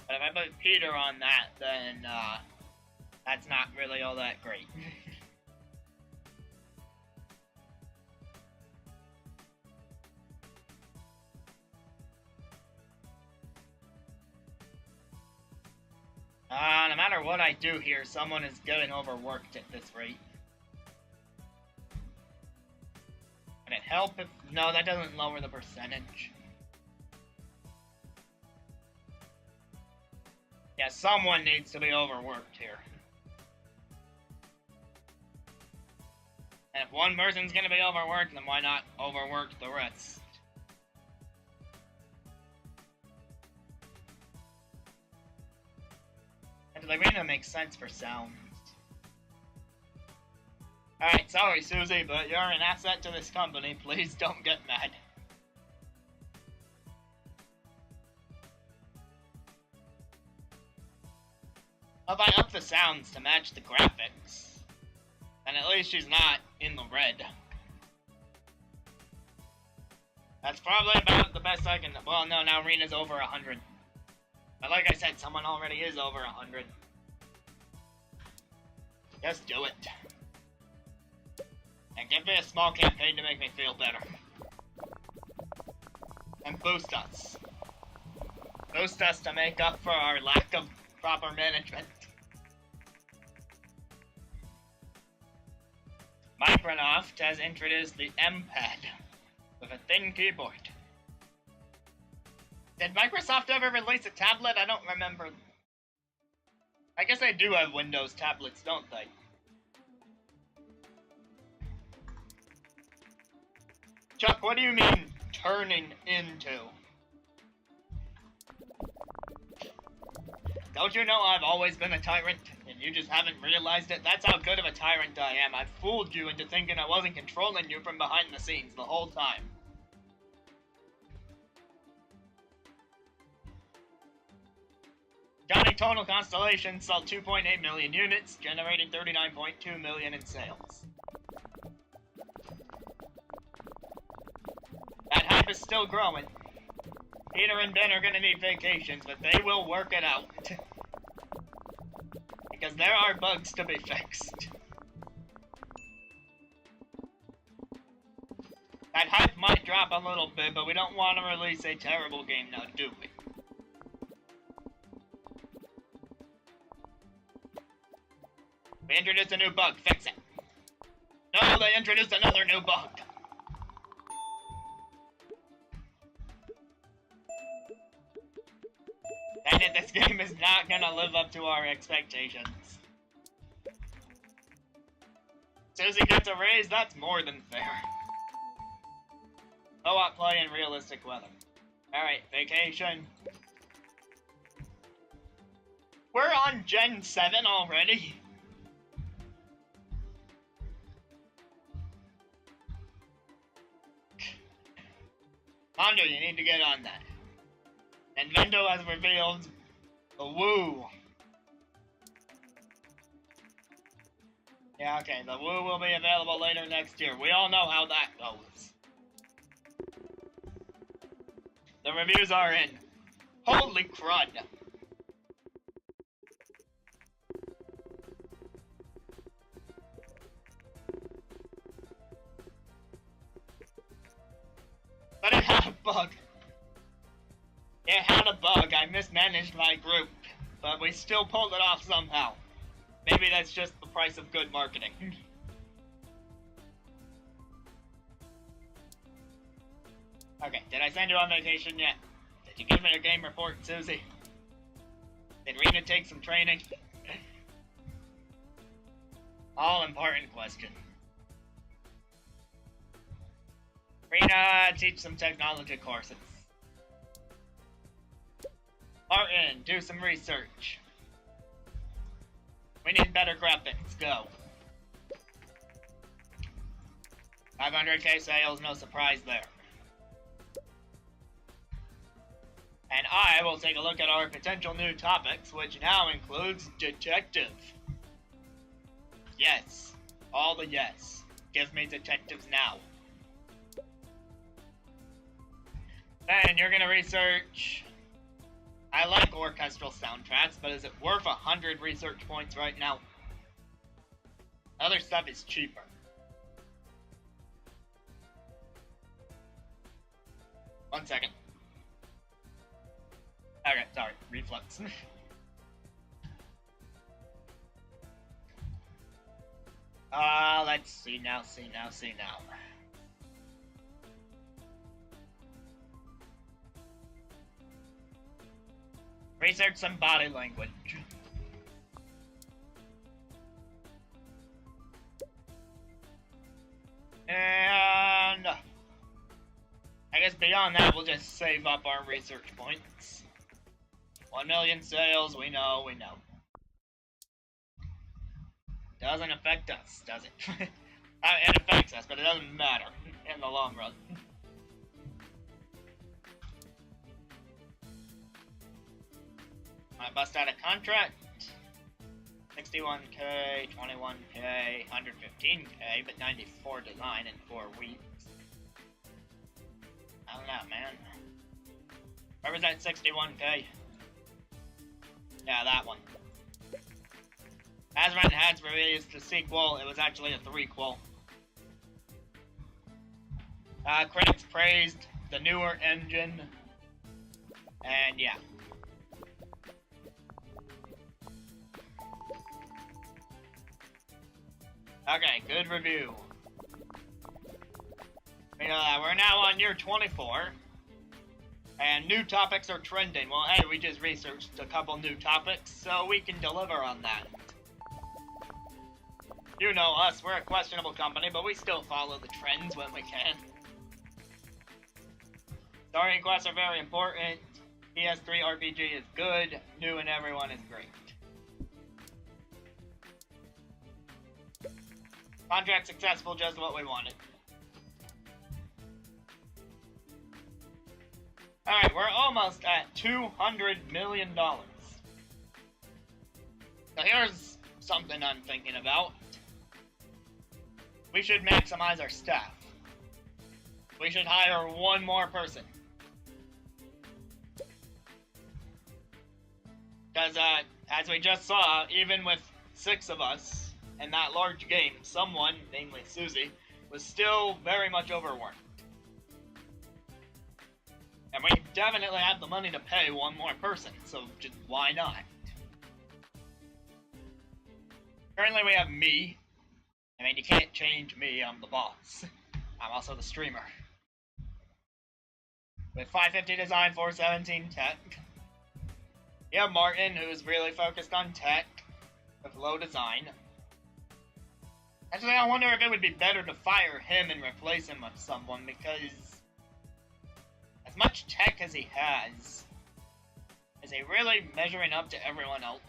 But if I put Peter on that, then, that's not really all that great. No matter what I do here, someone is getting overworked at this rate. Can it help if... No, that doesn't lower the percentage. Yeah, someone needs to be overworked here. And if one person's gonna be overworked, then why not overwork the rest? And the arena makes sense for sounds. Alright, sorry Susie, but you're an asset to this company. Please don't get mad. If I up the sounds to match the graphics, then at least she's not in the red. That's probably about the best I can... Well, no, now Rena's over 100. But like I said, someone already is over 100. Just do it. And give me a small campaign to make me feel better. And boost us. Boost us to make up for our lack of proper management. Microsoft has introduced the M-Pad with a thin keyboard. Did Microsoft ever release a tablet? I don't remember. I guess they do have Windows tablets, don't they? Chuck, what do you mean, turning into? Don't you know I've always been a tyrant, and you just haven't realized it? That's how good of a tyrant I am. I fooled you into thinking I wasn't controlling you from behind the scenes the whole time. Johnny Total Constellation sold 2.8 million units, generating 39.2 million in sales. That hype is still growing. Peter and Ben are gonna need vacations, but they will work it out. Because there are bugs to be fixed. That hype might drop a little bit, but we don't want to release a terrible game now, do we? We introduced a new bug, fix it. No, they introduced another new bug. And this game is not gonna live up to our expectations. Susie gets a raise, that's more than fair. Co-op play in realistic weather. Alright, vacation. We're on Gen 7 already? Hondo, you need to get on that. And Vendo has revealed the Woo. Yeah, okay, the Woo will be available later next year. We all know how that goes. The reviews are in. Holy crud. had a bug. It had a bug. I mismanaged my group, but we still pulled it off somehow. Maybe that's just the price of good marketing. Okay, did I send you on vacation yet? Did you give me a game report, Susie? Did Rena take some training? All important question. Rena, teach some technology courses. Martin, do some research. We need better graphics, go. 500k sales, no surprise there. And I will take a look at our potential new topics, which now includes detective. Yes. All the yes. Give me detectives now. Then you're gonna research... I like orchestral soundtracks, but is it worth 100 research points right now? Other stuff is cheaper. One second. Okay, sorry, reflux. Let's see now. Research some body language. And I guess beyond that, we'll just save up our research points. 1 million sales, we know. Doesn't affect us, does it? It affects us, but it doesn't matter in the long run. I bust out a contract. 61k, 21k, 115k, but 94 design in 4 weeks. I don't know, man. Where was that 61k? Yeah, that one. Azran has released a sequel. It was actually a threequel. Critics praised the newer engine. And yeah. Okay, good review. We're now on year 24. And new topics are trending. Well, hey, we just researched a couple new topics, so we can deliver on that. You know us, we're a questionable company, but we still follow the trends when we can. Story and quests are very important. PS3 RPG is good. New and everyone is great. Contract successful, just what we wanted. Alright, we're almost at $200 million. So here's something I'm thinking about. We should maximize our staff. We should hire one more person. Because, as we just saw, even with 6 of us in that large game, someone, namely Susie, was still very much overworked. And we definitely have the money to pay one more person, so just why not? Currently we have me. I mean, you can't change me, I'm the boss. I'm also the streamer. With 550 design, 417 tech. You have Martin, who's really focused on tech, with low design. Actually, I wonder if it would be better to fire him and replace him with someone, because as much tech as he has, is he really measuring up to everyone else?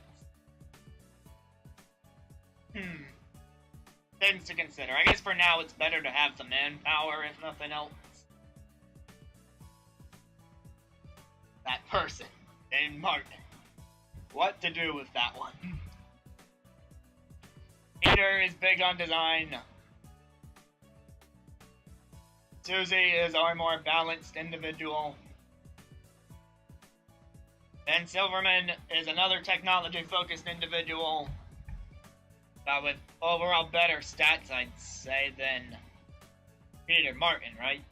Things to consider. I guess for now it's better to have the manpower, if nothing else. That person, named Martin. What to do with that one? Peter is big on design. Susie is our more balanced individual. Ben Silverman is another technology-focused individual, but with overall better stats, I'd say, than Peter Martin, right?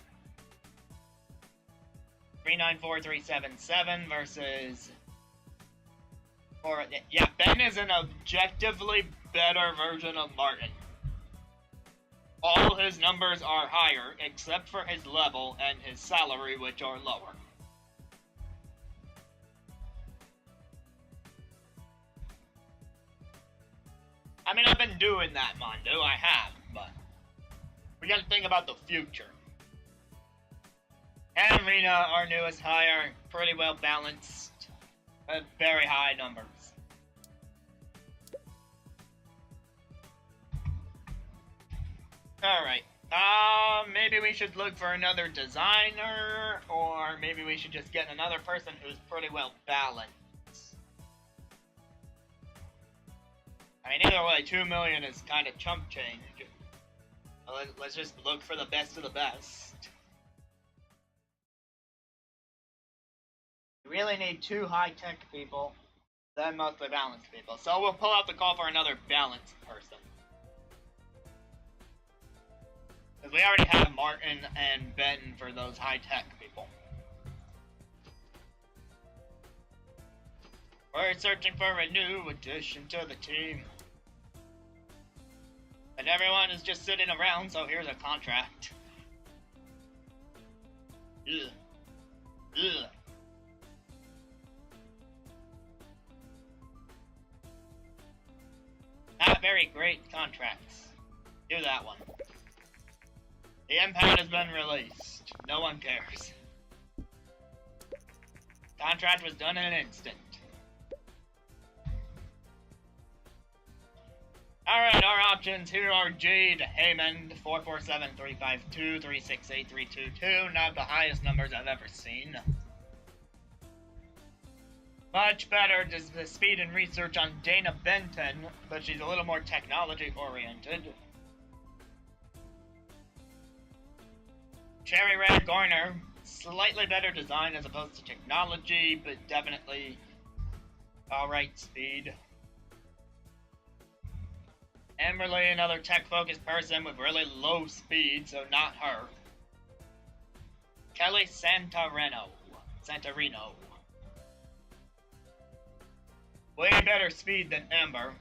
394377 versus... Or, yeah, Ben is an objectively better version of Martin. All his numbers are higher, except for his level and his salary, which are lower. I mean, I've been doing that, Mondo, I have, but we gotta think about the future. And Rena, our newest hire, pretty well balanced, very high numbers. Alright, maybe we should look for another designer, or maybe we should just get another person who's pretty well balanced. I mean, either way, 2 million is kind of chump change. Let's just look for the best of the best. You really need 2 high-tech people, then mostly balanced people. So we'll pull out the call for another balanced person. Because we already have Martin and Ben for those high-tech people. We're searching for a new addition to the team. And everyone is just sitting around, so here's a contract. Ugh. Ugh. Not very great contracts. Do that one. The impound has been released. No one cares. Contract was done in an instant. Alright, our options here are Jade, Haymond, 447-352-368-322, not the highest numbers I've ever seen. Much better does the speed and research on Dana Benton, but she's a little more technology-oriented. Cherry Red Garner, slightly better design as opposed to technology, but definitely alright speed. Emberly, another tech-focused person with really low speed, so not her. Kelly Santarino. Way better speed than Ember.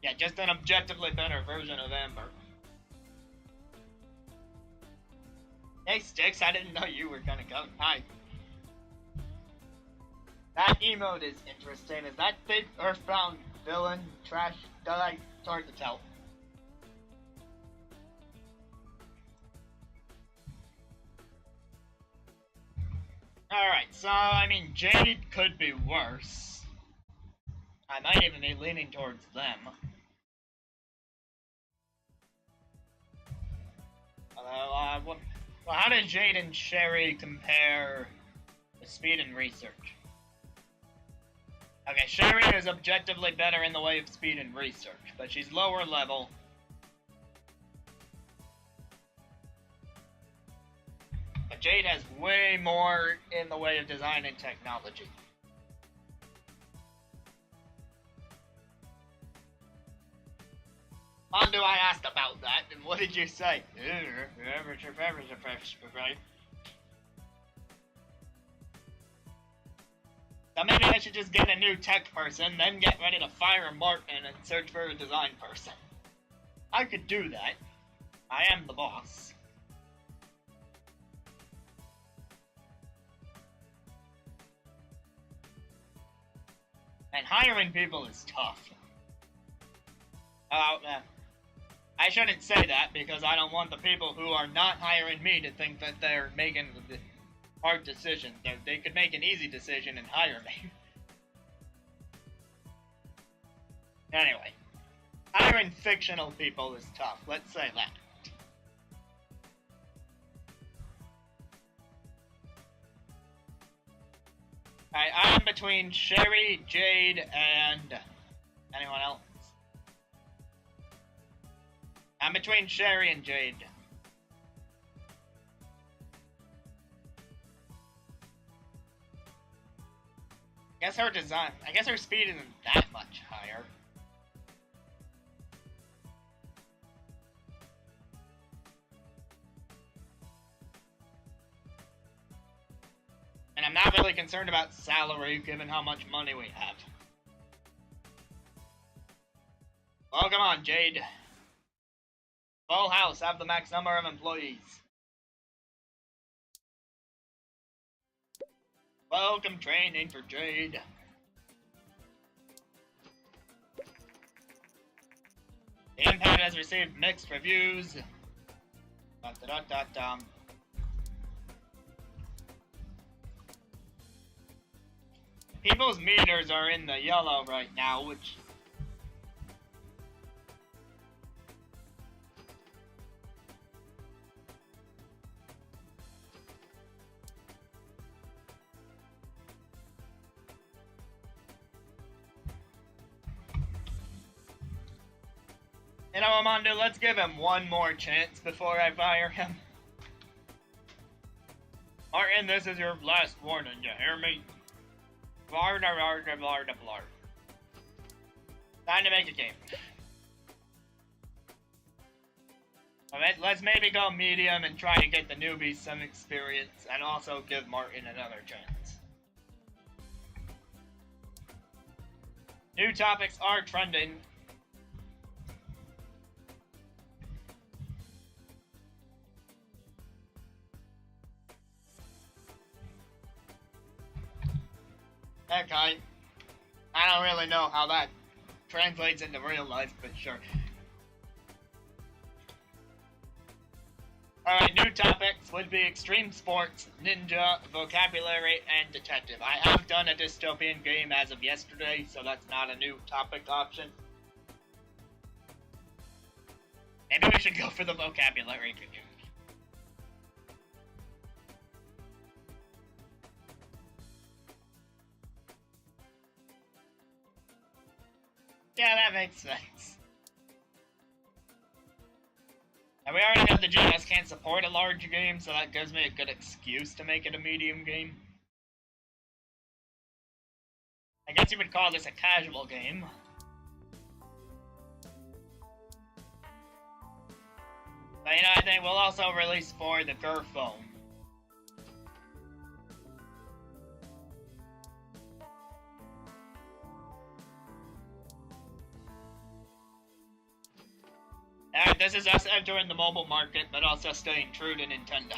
Yeah, just an objectively better version of Ember. Hey Styx, I didn't know you were gonna go. Hi. That emote is interesting. Is that big Earthbound villain trash? It's hard to tell. Alright, so, I mean, Jade could be worse. I might even be leaning towards them. Although, well, how did Jade and Sherry compare the speed and research? Okay, Sherry is objectively better in the way of speed and research, but she's lower level. But Jade has way more in the way of design and technology. Mondo, I asked about that, and what did you say? So maybe I should just get a new tech person, then get ready to fire Martin and search for a design person. I could do that. I am the boss. And hiring people is tough. I shouldn't say that because I don't want the people who are not hiring me to think that they're making the hard decisions. They could make an easy decision and hire me. Anyway, hiring fictional people is tough, let's say that. Alright, I'm between Sherry, Jade, and anyone else? I'm between Sherry and Jade. I guess her speed isn't that much higher. And I'm not really concerned about salary, given how much money we have. Well, come on, Jade. Full house, have the max number of employees. Welcome training for Jade. The Impact has received mixed reviews. People's meters are in the yellow right now, which... You know, Armando, let's give him one more chance before I fire him. Martin, this is your last warning, you hear me? Blar, blar, blar, blar, blar. Time to make a game. Alright, let's maybe go medium and try to get the newbies some experience, and also give Martin another chance. New topics are trending. Okay. I don't really know how that translates into real life, but sure. Alright, new topics would be extreme sports, ninja, vocabulary, and detective. I have done a dystopian game as of yesterday, so that's not a new topic option. Maybe we should go for the vocabulary review. Yeah, that makes sense. And we already have the GS can't support a large game, so that gives me a good excuse to make it a medium game. I guess you would call this a casual game. But you know, I think we'll also release for the GUR phone. Alright, this is us entering the mobile market, but also staying true to Nintendo.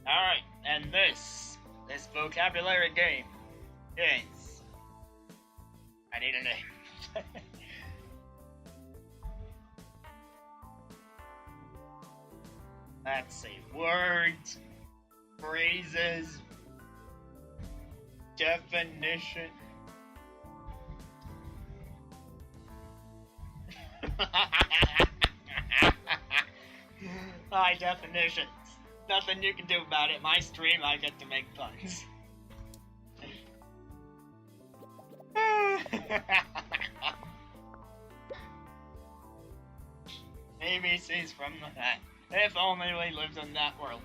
Alright, and this vocabulary game is... I need a name. Let's see, words, phrases, definition. High definitions. Nothing you can do about it. My stream, I get to make puns. ABC's from the hat. If only we lived in that world.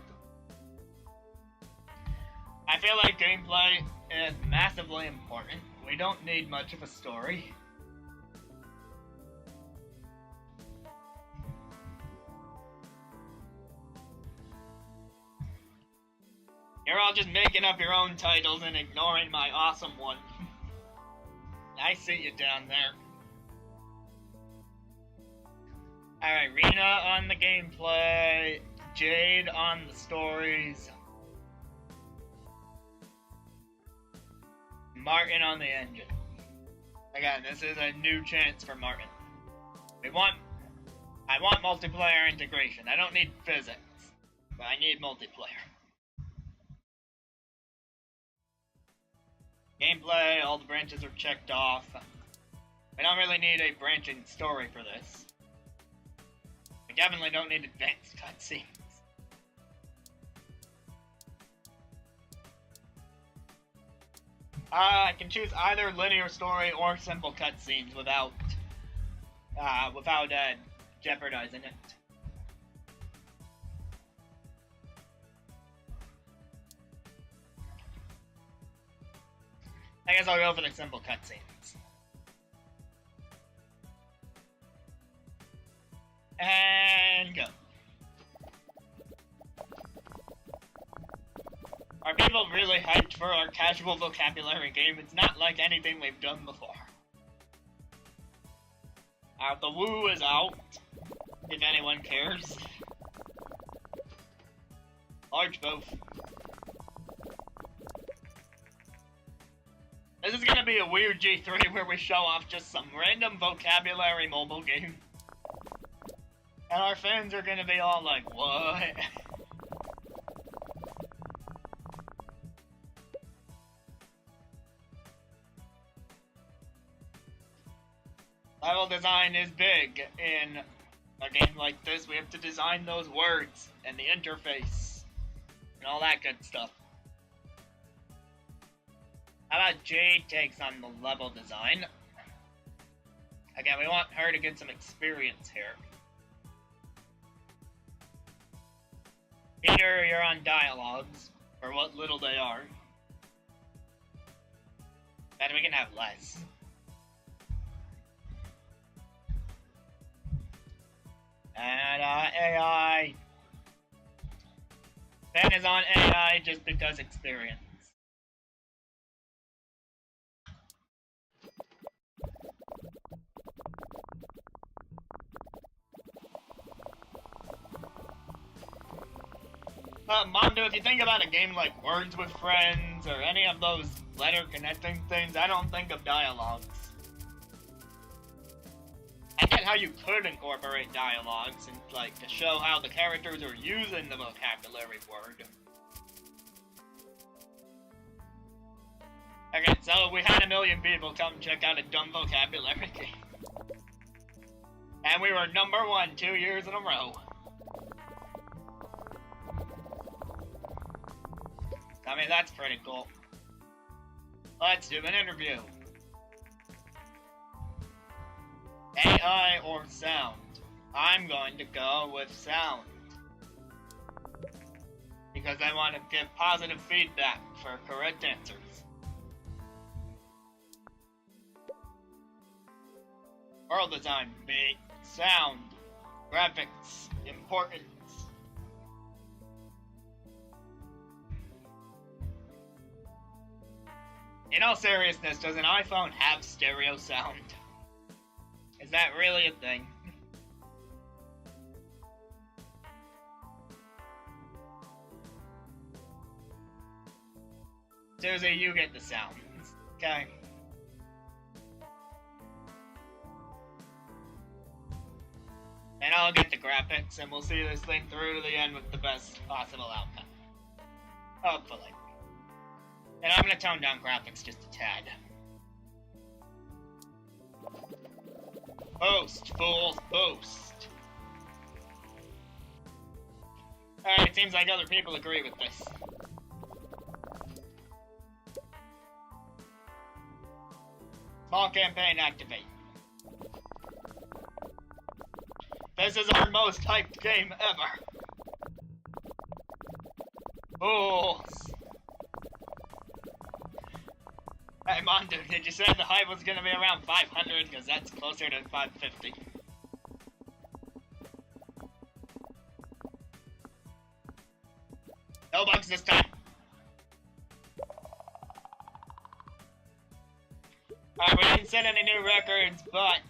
I feel like gameplay is massively important. We don't need much of a story. You're all just making up your own titles and ignoring my awesome one. I see you down there. Alright, Rena on the gameplay, Jade on the stories, Martin on the engine. Again, this is a new chance for Martin. I want multiplayer integration. I don't need physics, but I need multiplayer. Gameplay, all the branches are checked off. We don't really need a branching story for this. We definitely don't need advanced cutscenes. I can choose either linear story or simple cutscenes without jeopardizing it. I guess I'll go for the simple cutscenes. And all really hyped for our casual vocabulary game. It's not like anything we've done before. The woo is out, if anyone cares. Large both. This is gonna be a weird G3 where we show off just some random vocabulary mobile game. And our fans are gonna be all like, what? Level design is big in a game like this. We have to design those words and the interface and all that good stuff. How about Jade takes on the level design? Again, we want her to get some experience here. Peter, you're on dialogues, for what little they are. And we can have less. And AI. Ben is on AI just because experience. Mondo, if you think about a game like Words with Friends or any of those letter connecting things, I don't think of dialogues. I get how you could incorporate dialogues and to show how the characters are using the vocabulary word. Okay, so we had 1 million people come check out a dumb vocabulary game. And we were #1 2 years in a row. I mean, that's pretty cool. Let's do an interview. AI or sound? I'm going to go with sound. Because I want to give positive feedback for correct answers. World design, big. Sound. Graphics, important. In all seriousness, does an iPhone have stereo sound? Is that really a thing? Susie, you get the sounds. Okay. And I'll get the graphics, and we'll see this thing through to the end with the best possible outcome. Hopefully. And I'm gonna tone down graphics just a tad. Boast, fools, boast. Alright, it seems like other people agree with this. Small campaign activate. This is our most hyped game ever. Fools. Hey Mondo, did you say the hype was gonna be around 500? Because that's closer to 550. No bugs this time. Alright, we didn't set any new records, but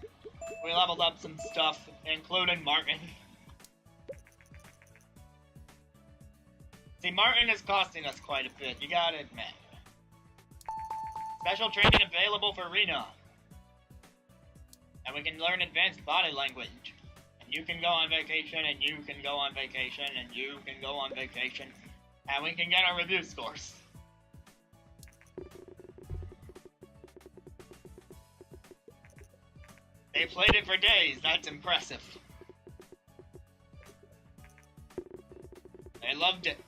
we leveled up some stuff, including Martin. See, Martin is costing us quite a bit, you gotta admit. Special training available for Rena. And we can learn advanced body language. And you can go on vacation, and you can go on vacation, and you can go on vacation. And we can get our review scores. They played it for days, that's impressive. They loved it.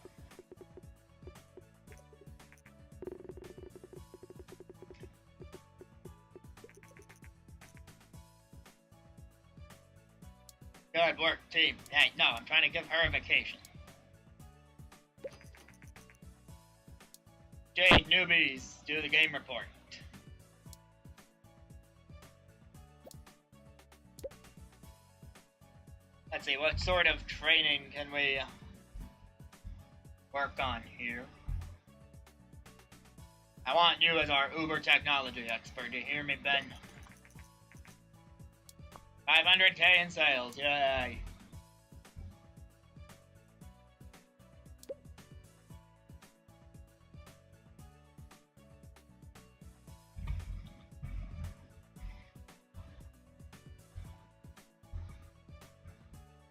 Good work, team. Hey, no, I'm trying to give her a vacation. Jade, newbies, do the game report. Let's see, what sort of training can we work on here? I want you as our Uber technology expert. Do you hear me, Ben? 500K in sales, yay.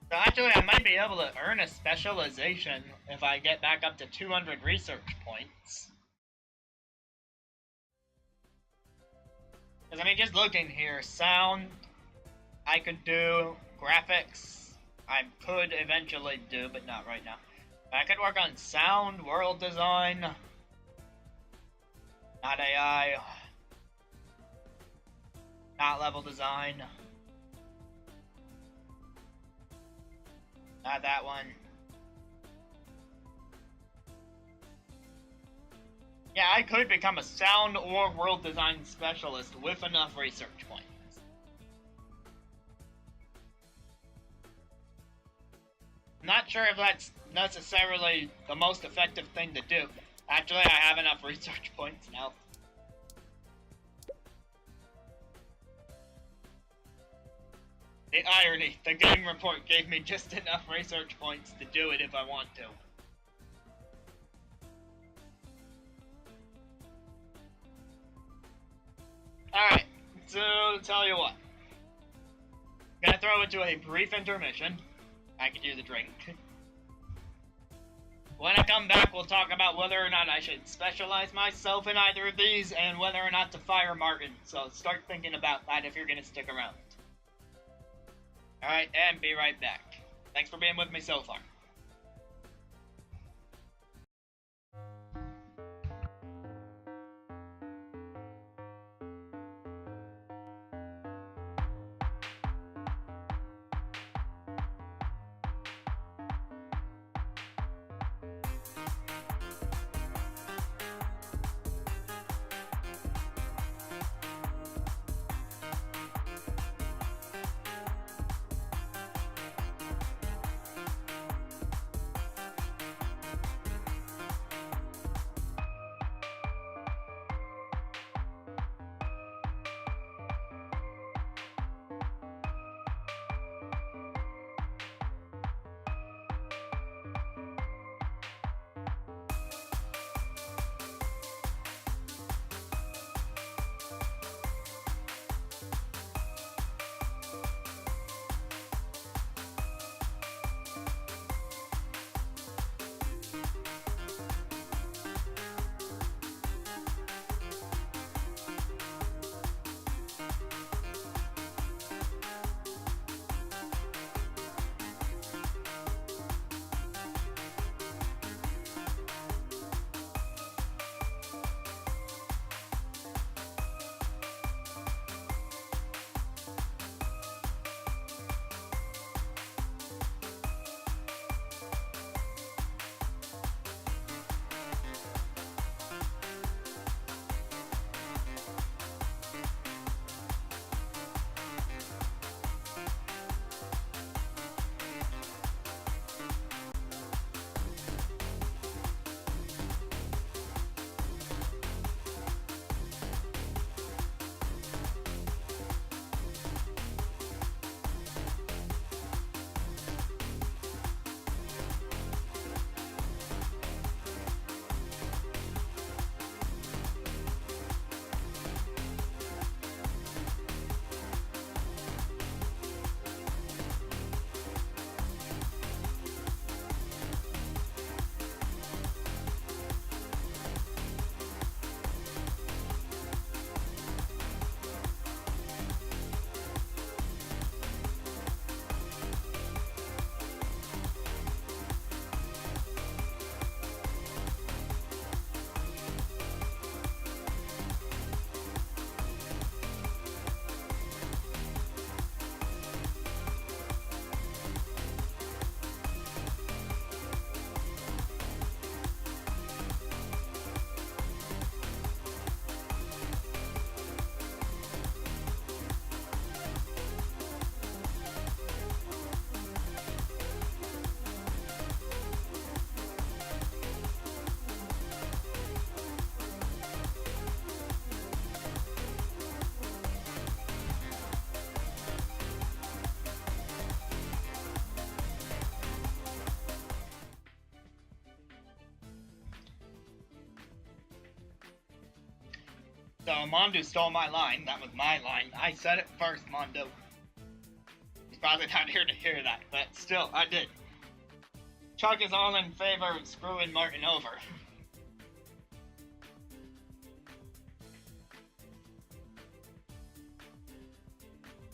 So actually, I might be able to earn a specialization if I get back up to 200 research points. Because I mean, just looking here, sound, I could do, graphics, I could eventually do, but not right now. I could work on sound, world design, not AI, not level design. Not that one. Yeah, I could become a sound or world design specialist with enough research points. I'm not sure if that's necessarily the most effective thing to do. Actually, I have enough research points now. The irony, the game report gave me just enough research points to do it if I want to. Alright, so tell you what. I'm gonna throw it to a brief intermission. I could use a drink. When I come back, we'll talk about whether or not I should specialize myself in either of these and whether or not to fire Martin. So start thinking about that if you're gonna stick around. Alright, and be right back. Thanks for being with me so far. So Mondo stole my line. That was my line. I said it first, Mondo. He's probably not here to hear that, but still, I did. Chuck is all in favor of screwing Martin over.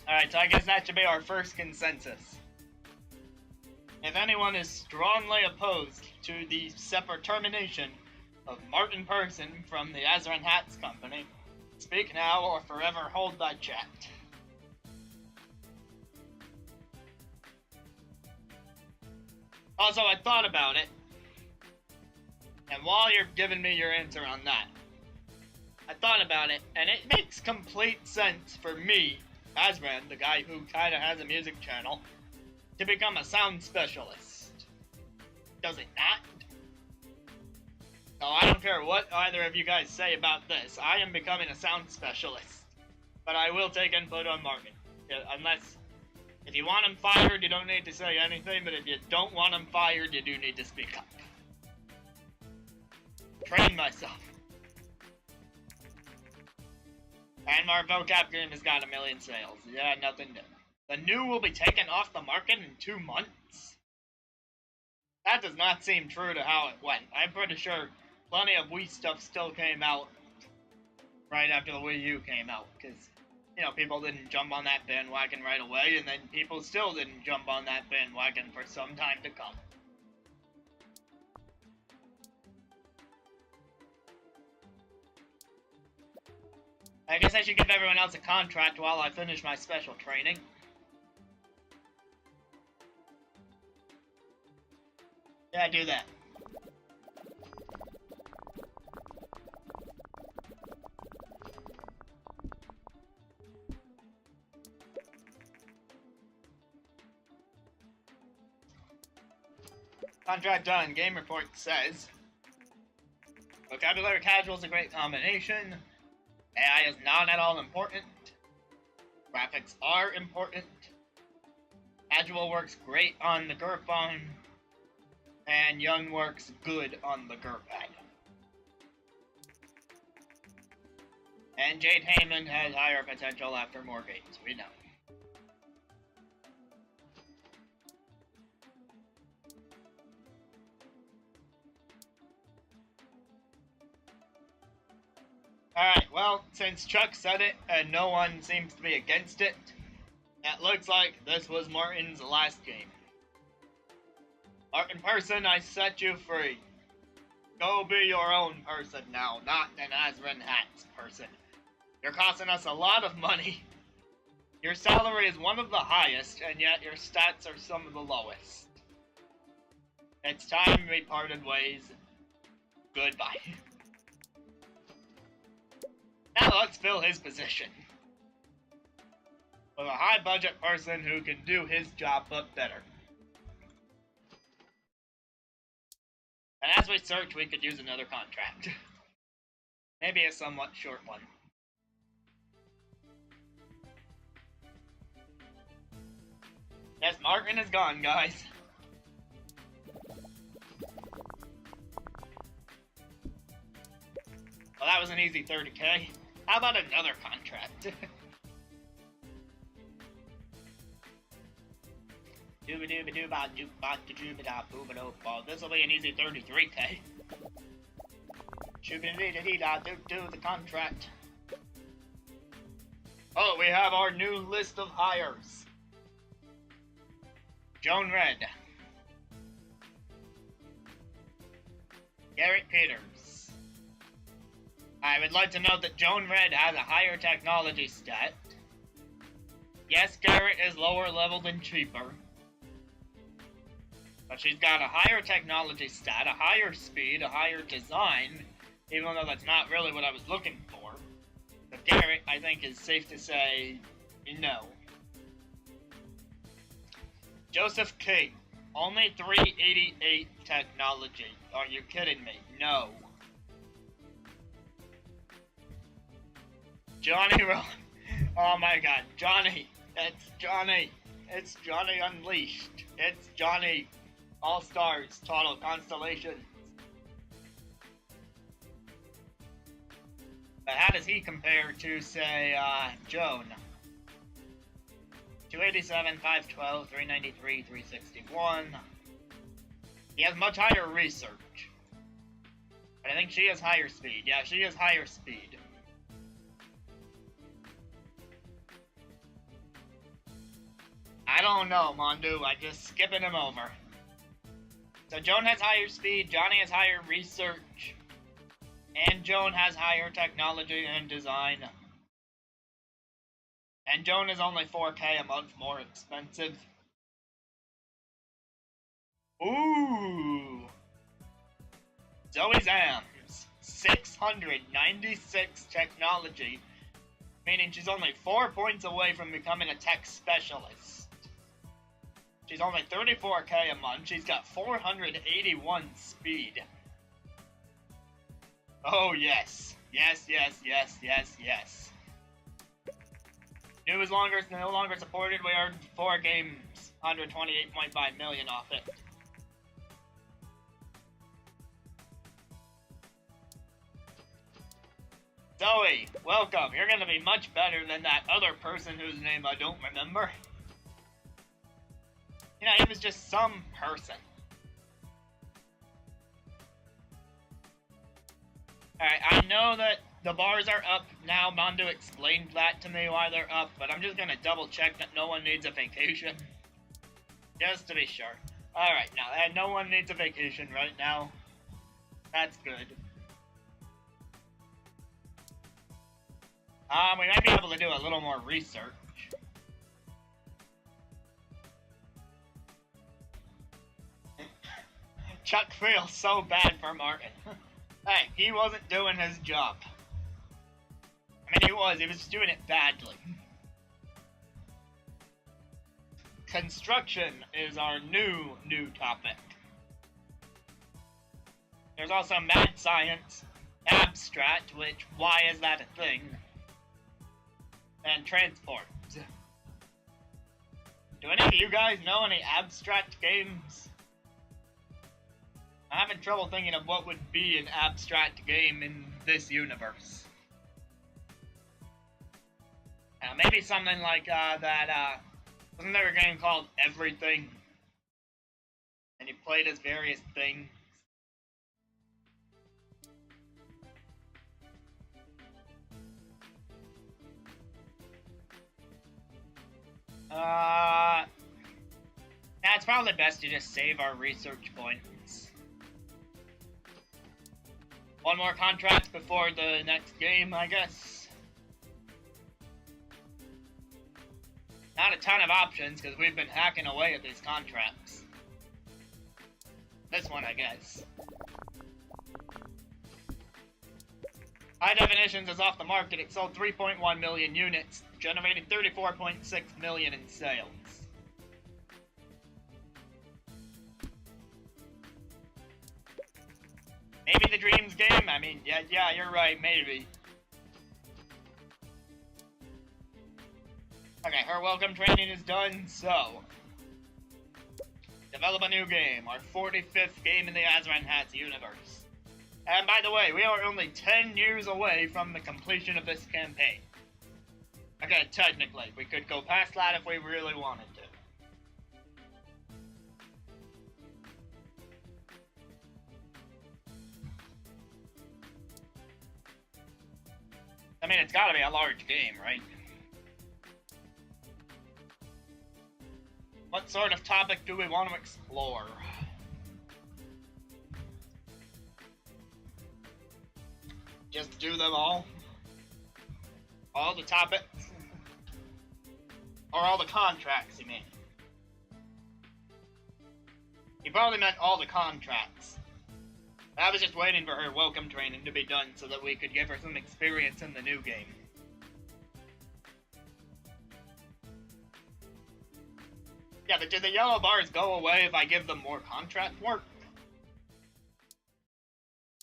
Alright, so I guess that should be our first consensus. If anyone is strongly opposed to the separate termination of Martin Person from the Azran Hats Company, speak now or forever hold thy chat. Also, I thought about it, and while you're giving me your answer on that, I thought about it, and it makes complete sense for me, Azran, the guy who kinda has a music channel, to become a sound specialist. Does it not? So I don't care what either of you guys say about this, I am becoming a sound specialist. But I will take input on Martin. Unless, if you want him fired, you don't need to say anything, but if you don't want him fired, you do need to speak up. Train myself. And our vocab game has got 1 million sales. Yeah, nothing new. The new will be taken off the market in 2 months? That does not seem true to how it went. I'm pretty sure plenty of Wii stuff still came out right after the Wii U came out, because, you know, people didn't jump on that bandwagon right away, and then people still didn't jump on that bandwagon for some time to come. I guess I should give everyone else a contract while I finish my special training. Yeah, do that. Contract done. Game report says vocabulary casual is a great combination. AI is not at all important. Graphics are important. Casual works great on the GUR phone. And Young works good on the GUR pad. And Jade Heyman has higher potential after more games, we know. Alright, well, since Chuck said it and no one seems to be against it, it looks like this was Martin's last game. Martin Person, I set you free. Go be your own person now, not an Azran Hats person. You're costing us a lot of money. Your salary is one of the highest, and yet your stats are some of the lowest. It's time we parted ways. Goodbye. Now let's fill his position. With a high budget person who can do his job but better. And as we search, we could use another contract. Maybe a somewhat short one. Yes, Martin is gone, guys. Well, that was an easy 30K. How about another contract? This will be an easy 33K. Do the contract. Oh, we have our new list of hires. Joan Red. Garrett Peters. I would like to note that Joan Red has a higher technology stat. Yes, Garrett is lower level than cheaper. But she's got a higher technology stat, a higher speed, a higher design, even though that's not really what I was looking for. But Garrett, I think, is safe to say no. Joseph King, only 388 technology. Are you kidding me? No. Johnny oh my god, Johnny. It's Johnny. It's Johnny Unleashed. It's Johnny All-Stars Total Constellations. But how does he compare to, say, Joan? 287, 512, 393, 361. He has much higher research. But I think she has higher speed. Yeah, she has higher speed. I don't know, Mondu. I just skipping him over. So Joan has higher speed, Johnny has higher research, and Joan has higher technology and design. And Joan is only 4K a month more expensive. Ooh! Zoe Zams, 696 technology, meaning she's only 4 points away from becoming a tech specialist. She's only 34K a month. She's got 481 speed. Oh, yes. Yes, yes, yes, yes, yes. New is no longer supported. We earned 4 games, 128.5 million off it. Zoe, welcome. You're gonna be much better than that other person whose name I don't remember. You know, he was just some person. Alright, I know that the bars are up now. Mondo explained that to me why they're up, but I'm just gonna double check that no one needs a vacation. Just to be sure. Alright, now, no one needs a vacation right now. That's good. We might be able to do a little more research. Chuck feels so bad for Martin. Hey, he wasn't doing his job. I mean, he was just doing it badly. Construction is our new topic. There's also mad science, abstract, which, why is that a thing? And transport. Do any of you guys know any abstract games? I'm having trouble thinking of what would be an abstract game in this universe. Maybe something like wasn't there a game called Everything? And you played as various things? Yeah, it's probably best to just save our research points. One more contract before the next game, I guess. Not a ton of options, because we've been hacking away at these contracts. This one, I guess. High Definitions is off the market. It sold 3.1 million units, generated 34.6 million in sales. Maybe the Dreams game? I mean, yeah, you're right, maybe. Okay, her welcome training is done, so... Develop a new game, our 45th game in the Azran Hats universe. And by the way, we are only 10 years away from the completion of this campaign. Okay, technically, we could go past that if we really wanted to. I mean, it's gotta be a large game, right? What sort of topic do we want to explore? Just do them all? All the topics? Or all the contracts, you mean? You probably meant all the contracts. I was just waiting for her welcome training to be done so that we could give her some experience in the new game. Yeah, but do the yellow bars go away if I give them more contract work?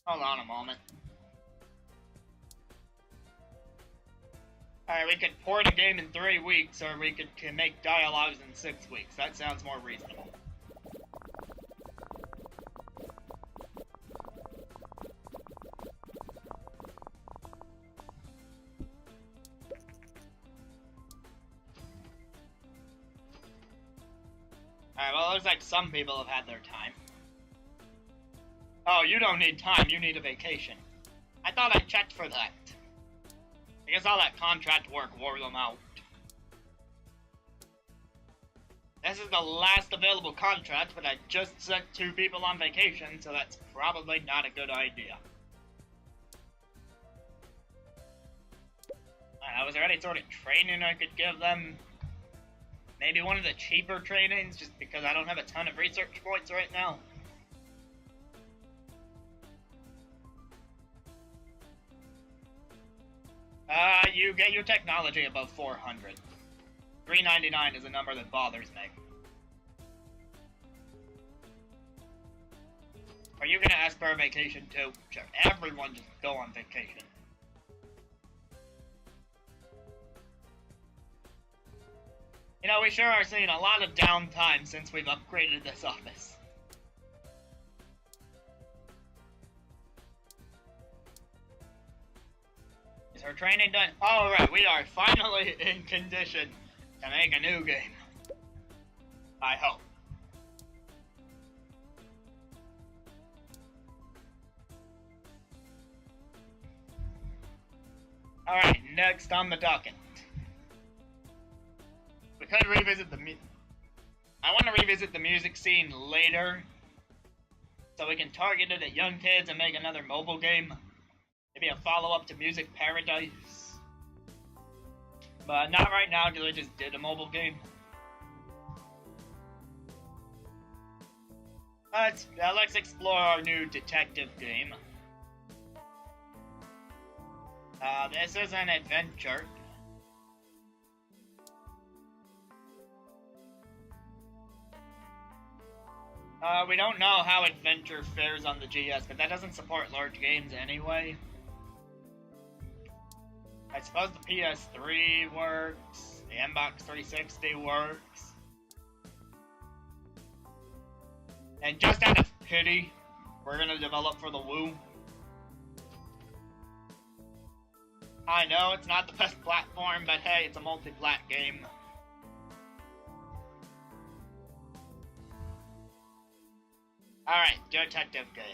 Hold on a moment. Alright, we could port a game in 3 weeks, or we could make dialogues in 6 weeks. That sounds more reasonable. Alright, well, it looks like some people have had their time. Oh, you don't need time, you need a vacation. I thought I checked for that. I guess all that contract work wore them out. This is the last available contract, but I just sent 2 people on vacation, so that's probably not a good idea. Was there any sort of training I could give them? Maybe one of the cheaper trainings, just because I don't have a ton of research points right now. You get your technology above 400. 399 is a number that bothers me. Are you gonna ask for a vacation too? Sure, everyone just go on vacation. You know, we sure are seeing a lot of downtime since we've upgraded this office. Is her training done? Alright, we are finally in condition to make a new game. I hope. Alright, next on the docket. We could revisit I want to revisit the music scene later, so we can target it at young kids and make another mobile game. Maybe a follow-up to Music Paradise. But not right now, because I just did a mobile game. Let's explore our new detective game. This is an adventure. We don't know how adventure fares on the GS, but that doesn't support large games anyway. I suppose the PS3 works, the Xbox 360 works. And just out of pity, we're gonna develop for the Wii. I know it's not the best platform, but hey, it's a multi-plat game. Alright, detective game.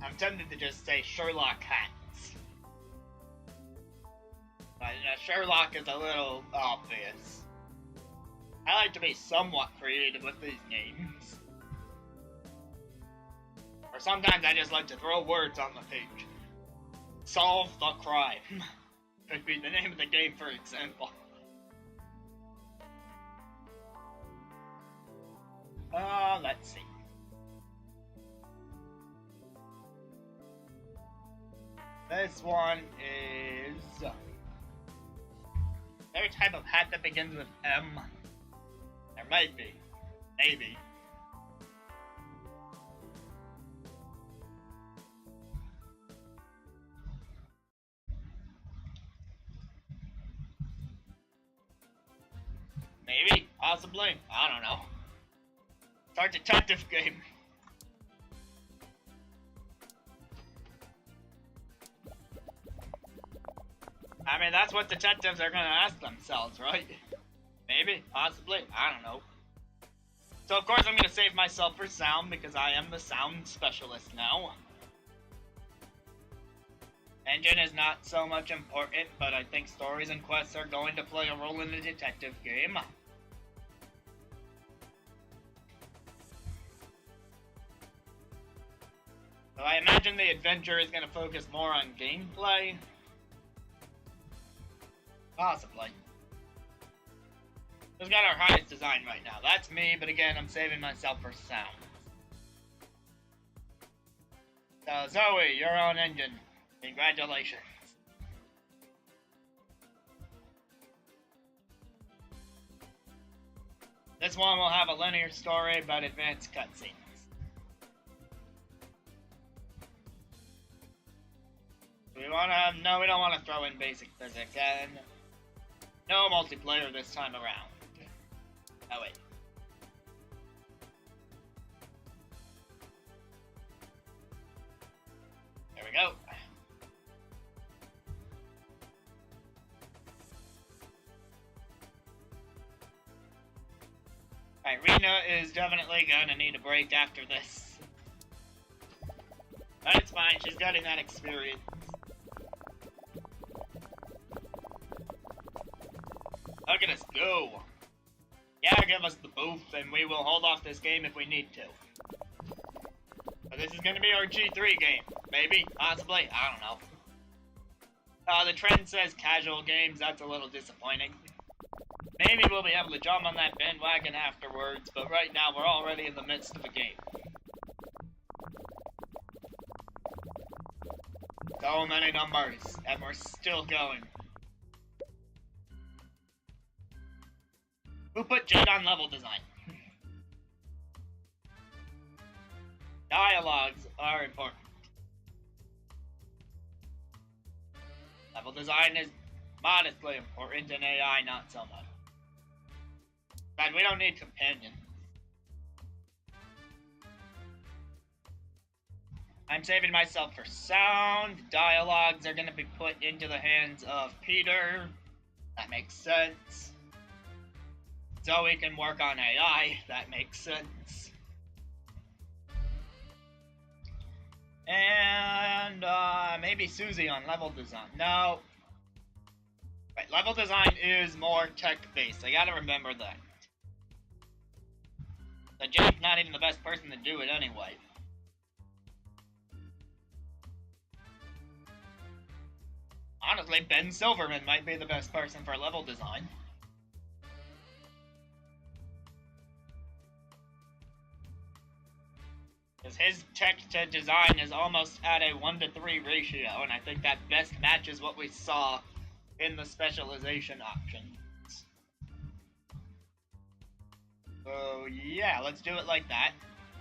I'm tempted to just say Sherlock hats. But Sherlock is a little obvious. I like to be somewhat creative with these names. Or sometimes I just like to throw words on the page. Solve the crime. Could be the name of the game, for example. Let's see. This one is... there a type of hat that begins with M? There might be. Maybe. Maybe, possibly, I don't know. It's our detective game. I mean, that's what detectives are gonna ask themselves, right? Maybe, possibly, I don't know. So of course I'm gonna save myself for sound because I am the sound specialist now. Engine is not so much important, but I think stories and quests are going to play a role in the detective game. So I imagine the adventure is going to focus more on gameplay. Possibly. Who's got our highest design right now? That's me, but again, I'm saving myself for sound. So Zoe, you're on engine. Congratulations. This one will have a linear story about advanced cutscenes. We don't want to throw in basic physics, and no multiplayer this time around. Oh wait. we go. Alright, Rena is definitely gonna need a break after this. But it's fine, she's getting that experience. Look at us go! Yeah, give us the booth, and we will hold off this game if we need to. But this is gonna be our G3 game. Maybe, possibly, I don't know. The trend says casual games, that's a little disappointing. Maybe we'll be able to jump on that bandwagon afterwards, but right now we're already in the midst of a game. So many numbers, and we're still going. Who put Jade on level design? Dialogues are important. Level design is modestly important, and AI not so much. But we don't need companions. I'm saving myself for sound. Dialogues are going to be put into the hands of Peter. That makes sense. Zoe can work on AI. That makes sense. And maybe Susie on level design. No. Right, level design is more tech-based. I gotta remember that. So Jake's not even the best person to do it anyway. Honestly, Ben Silverman might be the best person for level design. Because his tech to design is almost at a 1-to-3 ratio, and I think that best matches what we saw in the specialization options. So yeah, let's do it like that.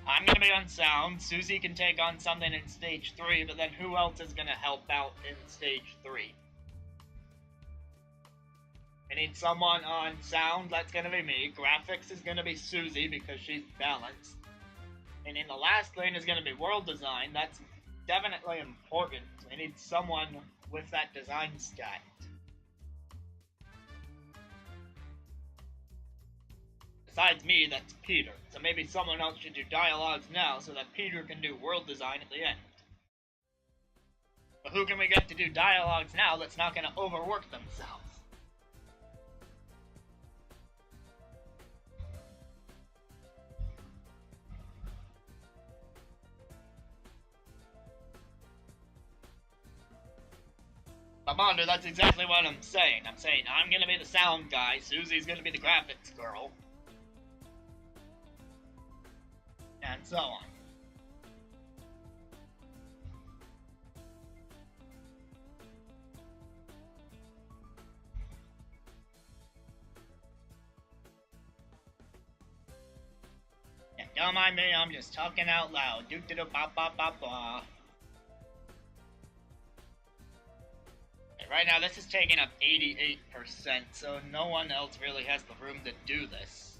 I'm gonna be on sound, Susie can take on something in stage 3, but then who else is gonna help out in stage 3? I need someone on sound, that's gonna be me. Graphics is gonna be Susie because she's balanced. And in the last lane is gonna be world design, that's definitely important. I need someone with that design stat. Besides me, that's Peter. So maybe someone else should do dialogues now so that Peter can do world design at the end. But who can we get to do dialogues now that's not going to overwork themselves? Amanda, that's exactly what I'm saying. I'm saying I'm going to be the sound guy, Susie's going to be the graphics girl. And so on. Yeah, don't mind me, I'm just talking out loud. Do-do-do-ba-ba-ba-ba. Right now, this is taking up 88%, so no one else really has the room to do this.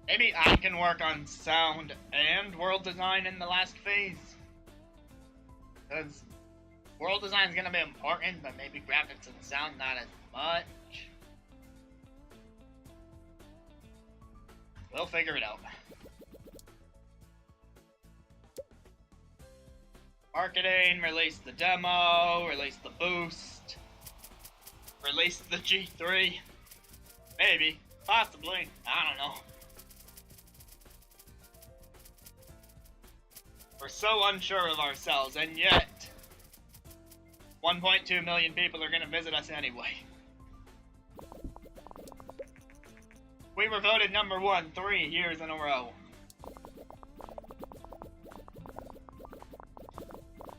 Maybe I can work on sound and world design in the last phase. Because world design is going to be important, but maybe graphics and sound not as much. We'll figure it out. Marketing, release the demo, release the boost, release the G3. Maybe, possibly, I don't know. We're so unsure of ourselves, and yet 1.2 million people are going to visit us anyway. We were voted number 1 3 years in a row.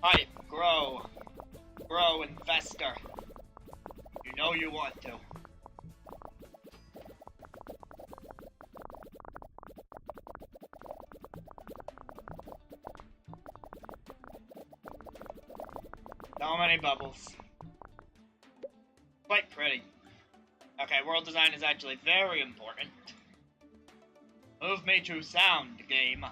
Hype, grow, and fester. You know you want to. So many bubbles. Quite pretty. Okay, world design is actually very important. Move me to sound, game.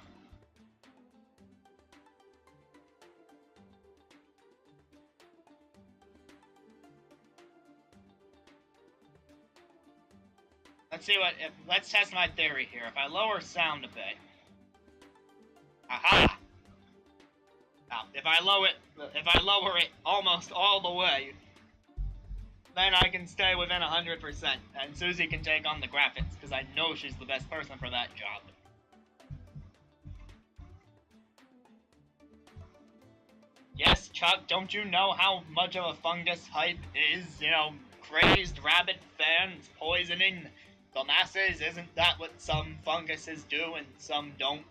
Let's see let's test my theory here. If I lower sound a bit. Aha! Now, if I lower it almost all the way, then I can stay within 100%, and Susie can take on the graphics, because I know she's the best person for that job. Yes, Chuck, don't you know how much of a fungus hype is? You know, crazed rabbit fans poisoning the masses? Isn't that what some funguses do and some don't?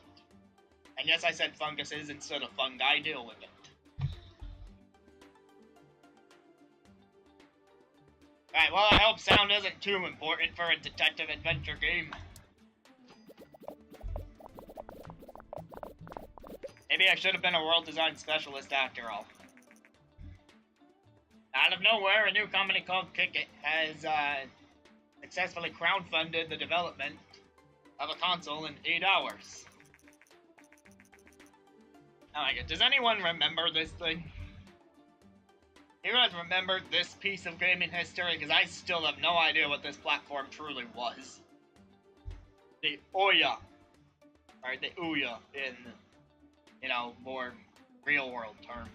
And yes, I said funguses instead of fungi. Deal with it. Alright, well, I hope sound isn't too important for a detective adventure game. Maybe I should have been a world design specialist after all. Out of nowhere, a new company called Kick-It has successfully crowdfunded the development of a console in 8 hours. Oh my god, does anyone remember this thing? You guys remember this piece of gaming history? Because I still have no idea what this platform truly was. The Ouya. Or the Ouya in, you know, more real world terms.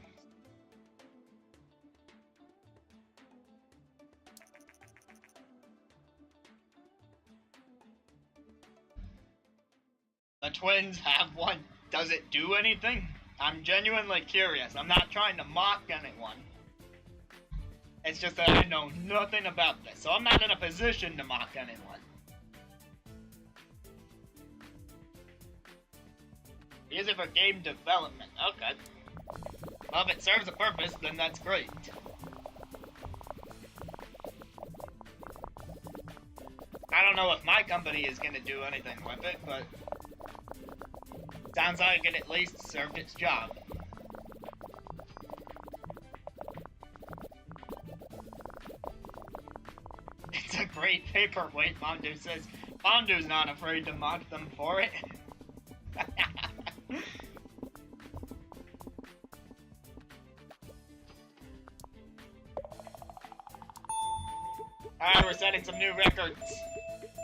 The twins have one. Does it do anything? I'm genuinely curious. I'm not trying to mock anyone. It's just that I know nothing about this, so I'm not in a position to mock anyone. Use it for game development. Okay. Well, if it serves a purpose, then that's great. I don't know if my company is going to do anything with it, but sounds like it at least served its job. It's a great paperweight, Mondu says. Mondu's not afraid to mock them for it. Alright, we're setting some new records.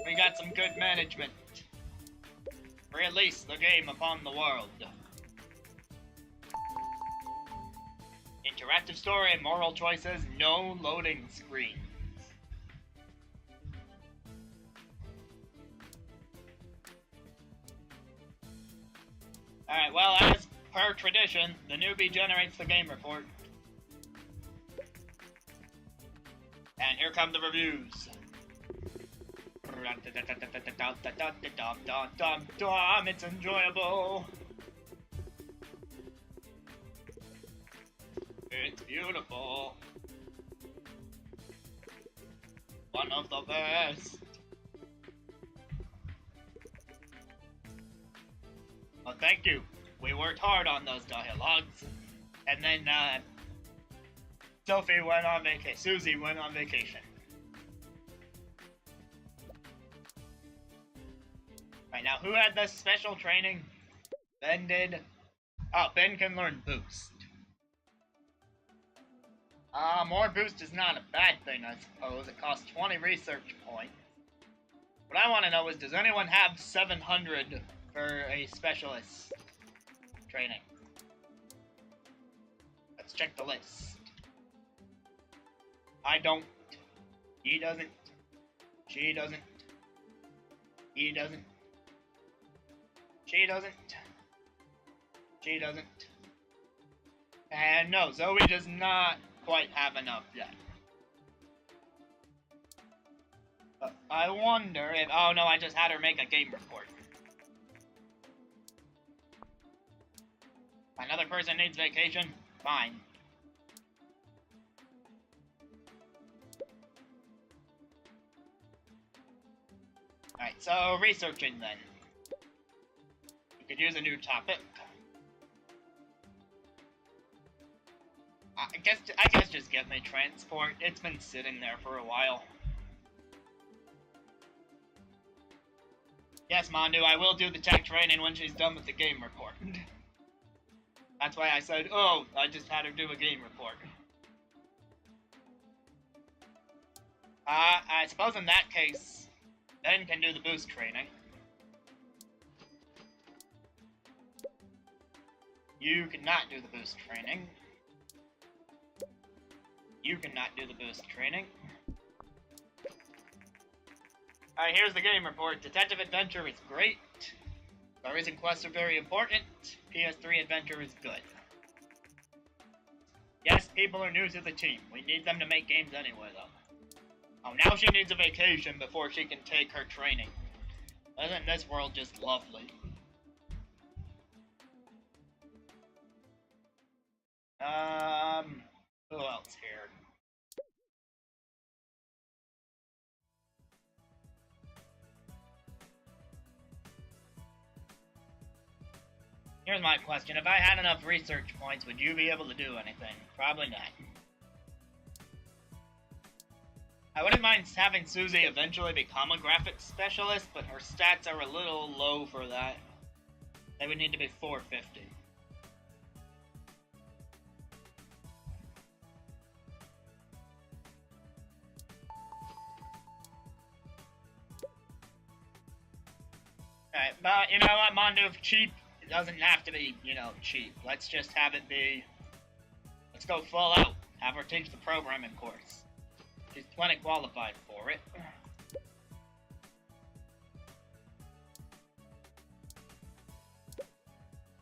We got some good management. Release the game upon the world. Interactive story and moral choices, no loading screens. Alright, well, as per tradition, the newbie generates the game report. And here come the reviews. It's enjoyable. It's beautiful. One of the best. Well, thank you. We worked hard on those dialogues. And then, Susie went on vacation. Right, now, who had this special training? Ben did. Oh, Ben can learn Boost. More Boost is not a bad thing, I suppose. It costs 20 research points. What I want to know is, does anyone have 700 for a specialist training? Let's check the list. I don't. He doesn't. She doesn't. He doesn't. She doesn't. She doesn't. And no, Zoe does not quite have enough yet. I wonder if... Oh no, I just had her make a game report. Another person needs vacation? Fine. Alright, so researching then. You could use a new topic. I guess just get me transport. It's been sitting there for a while. Yes, Mandu, I will do the tech training when she's done with the game report. That's why I said, oh, I just had her do a game report. I suppose in that case, Ben can do the boost training. You cannot do the boost training. You cannot do the boost training. Alright, here's the game report. Detective Adventure is great. Stories and quests are very important. PS3 Adventure is good. Yes, people are new to the team. We need them to make games anyway, though. Oh, now she needs a vacation before she can take her training. Isn't this world just lovely? Who else here? Here's my question. If I had enough research points, would you be able to do anything? Probably not. I wouldn't mind having Susie eventually become a graphics specialist, but her stats are a little low for that. They would need to be 450. Alright, but you know what, Mondo, cheap, it doesn't have to be, you know, cheap. Let's just have it be, let's go full out. Have her teach the programming course. She's plenty qualified for it.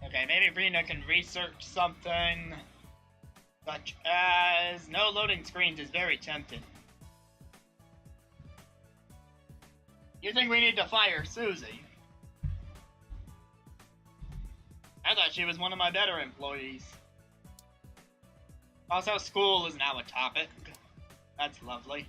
Okay, maybe Rena can research something, such as no loading screens is very tempting. You think we need to fire Susie? I thought she was one of my better employees. Also, school is now a topic. That's lovely.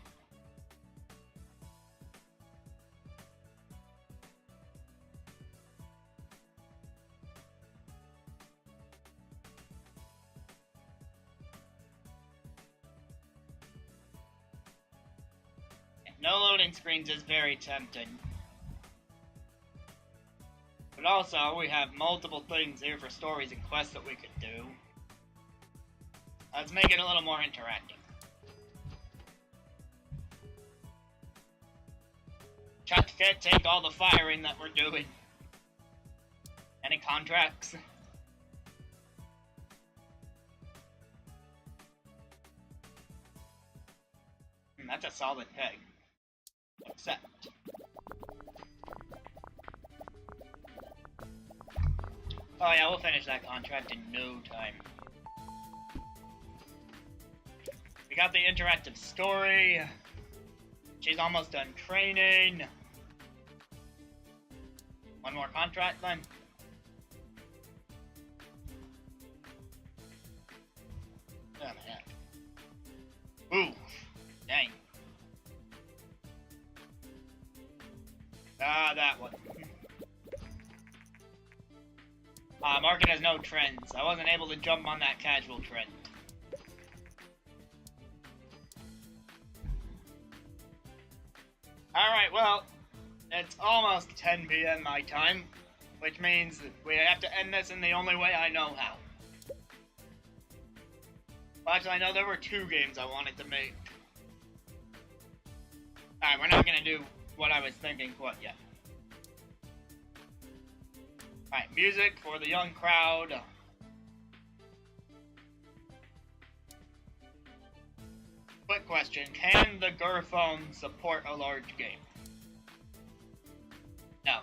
No loading screens is very tempting. But also, we have multiple things here for stories and quests that we could do. Let's make it a little more interactive. Chuck can't take all the firing that we're doing. Any contracts? That's a solid peg. Accept. Oh yeah, we'll finish that contract in no time. We got the interactive story. She's almost done training. One more contract then. Oh my god. Ooh. Dang. Ah, that one. Market has no trends. I wasn't able to jump on that casual trend. Alright, well, it's almost 10 p.m. my time, which means we have to end this in the only way I know how. Well, actually, I know there were 2 games I wanted to make. Alright, we're not gonna do what I was thinking quite yet. Alright, music for the young crowd. Quick question, can the GUR phone support a large game? No.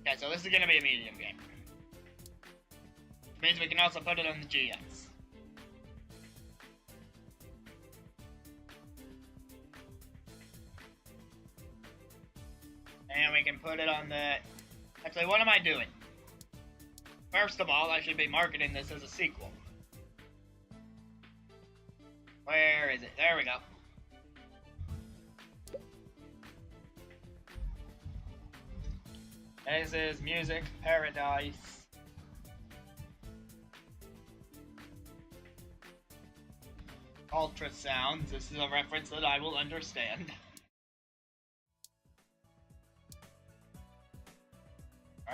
Okay, so this is gonna be a medium game. Which means we can also put it on the GS. And we can put it on the... Actually, what am I doing? First of all, I should be marketing this as a sequel. Where is it? There we go. This is Music Paradise. Ultrasounds. This is a reference that I will understand.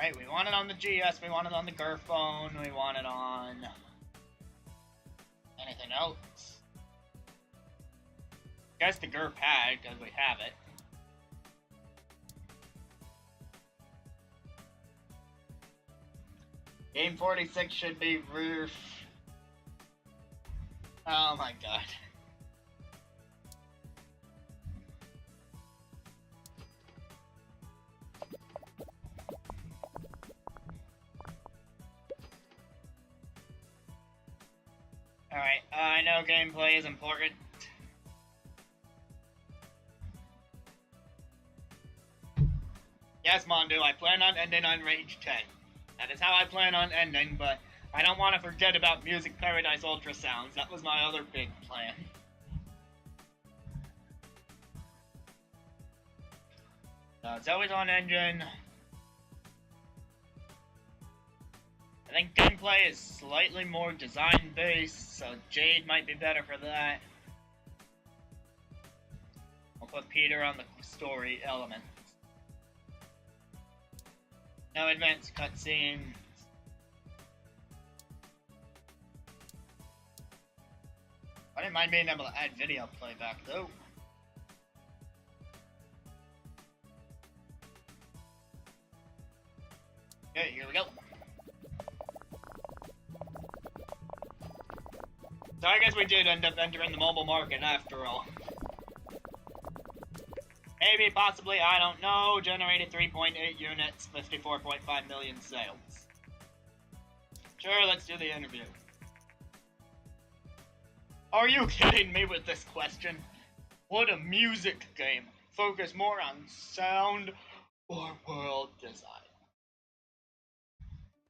Alright, we want it on the GS, we want it on the GUR phone, we want it on... anything else? Guess the GUR pad, because we have it. Game 46 should be roof. Oh my god. Alright, I know gameplay is important. Yes, Mondu, I plan on ending on Rage 10. That is how I plan on ending, but I don't want to forget about Music Paradise Ultrasounds. That was my other big plan. Zoe's on engine. I think gameplay is slightly more design-based, so Jade might be better for that. I'll put Peter on the story elements. No advanced cutscenes. I didn't mind being able to add video playback though. Okay, here we go. So I guess we did end up entering the mobile market after all. Maybe, possibly, I don't know. Generated 3.8 units, 54.5 million sales. Sure, let's do the interview. Are you kidding me with this question? Would a music game focus more on sound or world design?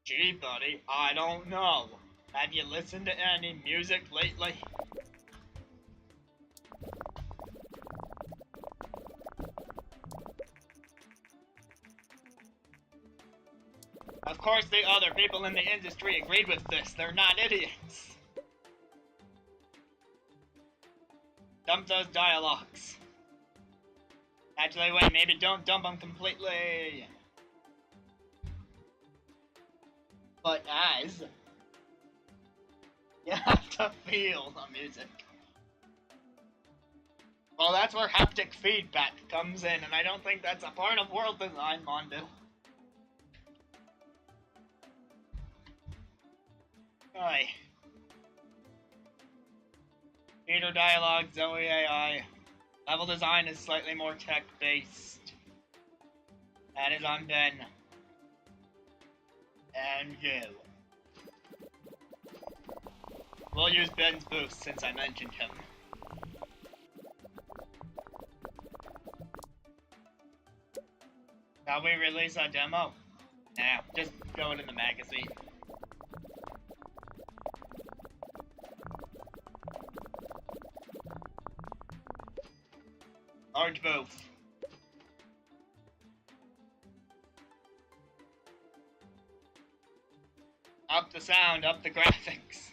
Gee, buddy, I don't know. Have you listened to any music lately? Of course, the other people in the industry agreed with this. They're not idiots. Dump those dialogues. Actually, wait, maybe don't dump them completely. But as you have to feel the music. Well, that's where haptic feedback comes in, and I don't think that's a part of world design, Mondu. Aye. Peter dialogue, Zoe AI. Level design is slightly more tech-based. That is on Ben. And you. We'll use Ben's boost since I mentioned him. Shall we release a demo? Nah, just throw it in the magazine. Large booth. Up the sound, up the graphics.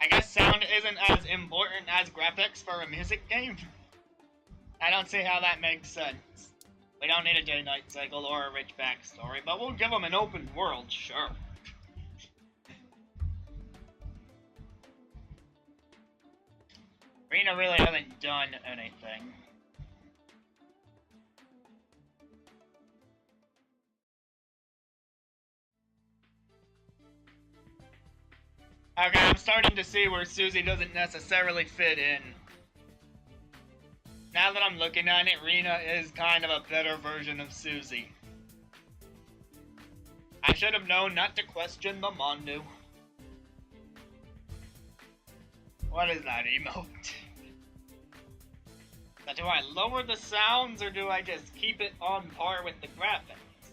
I guess sound isn't as important as graphics for a music game. I don't see how that makes sense. We don't need a day-night cycle or a rich backstory, but we'll give them an open world, sure. Rena really hasn't done anything. Okay, I'm starting to see where Susie doesn't necessarily fit in. Now that I'm looking at it, Rena is kind of a better version of Susie. I should have known not to question the Mondu. What is that emote? Now, do I lower the sounds or do I just keep it on par with the graphics?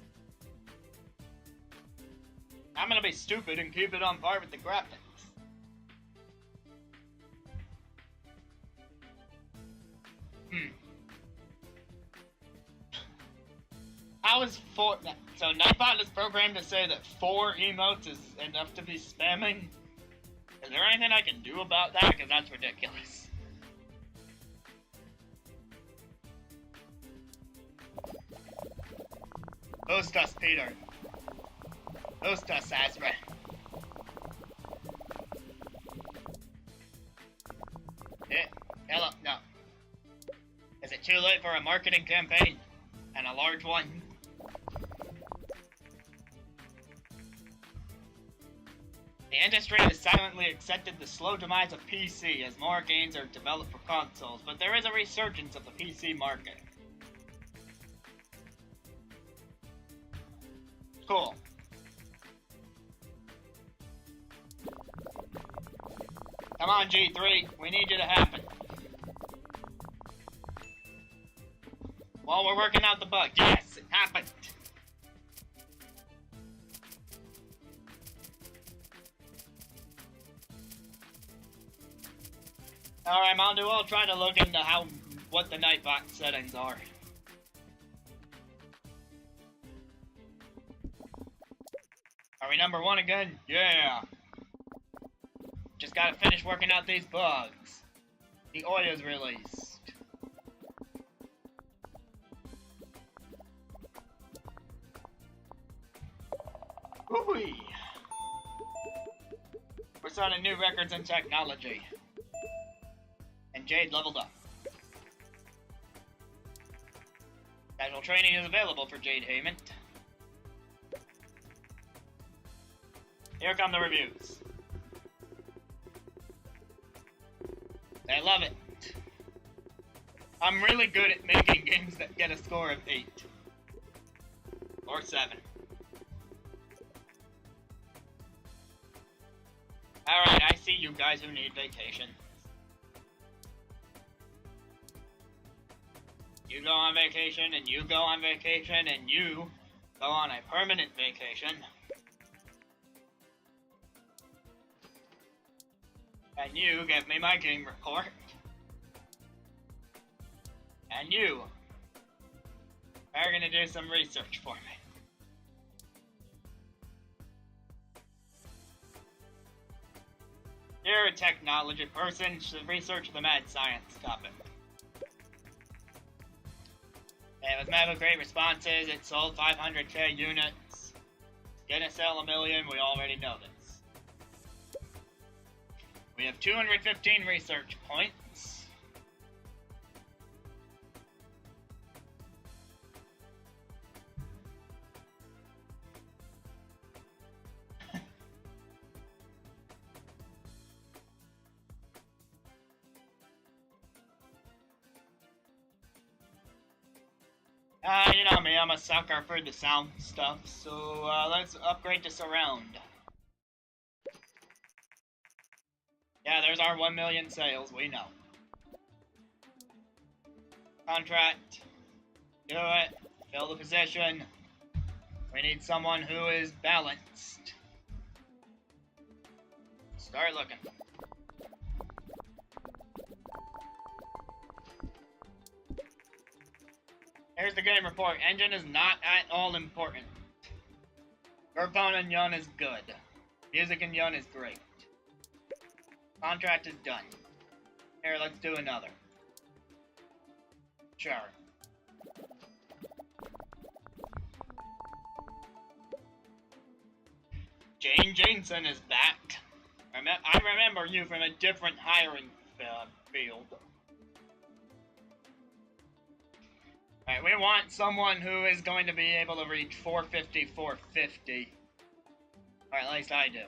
I'm gonna be stupid and keep it on par with the graphics. How is 4... So Nightbot is programmed to say that 4 emotes is enough to be spamming? Is there anything I can do about that? Because that's ridiculous. Boost us, Peter. Boost us, Azra. Hello, no. Is it too late for a marketing campaign? And a large one? The industry has silently accepted the slow demise of PC as more games are developed for consoles, but there is a resurgence of the PC market. Cool. Come on, G3, we need you to happen. While we're working out the bug, yes, it happened. Alright, Mondo, I'll try to look into what the Nightbot settings are. Are we number 1 again? Yeah. Just gotta finish working out these bugs. The oil's released. Woo-wee. We're setting new records in technology. And Jade leveled up. Casual training is available for Jade Heyman. Here come the reviews. I love it. I'm really good at making games that get a score of 8. Or 7. Alright, I see you guys who need vacation. You go on vacation, and you go on vacation, and you go on a permanent vacation. And you give me my game report. And you are gonna do some research for me. You're a technology person, should research the mad science topic. It was met with great responses, it sold 500k units. It's gonna sell 1 million, we already know this. We have 215 research points. You know me, I'm a sucker for the sound stuff, so let's upgrade to surround. Yeah, there's our 1 million sales, we know. Contract. Do it. Fill the position. We need someone who is balanced. Start looking. Here's the game report. Engine is not at all important. Verphone and Yun is good. Music and Yun is great. Contract is done. Here, let's do another. Sure. Jane Jameson is back. I remember you from a different hiring field. Alright, we want someone who is going to be able to reach 450, 450. Or at least I do.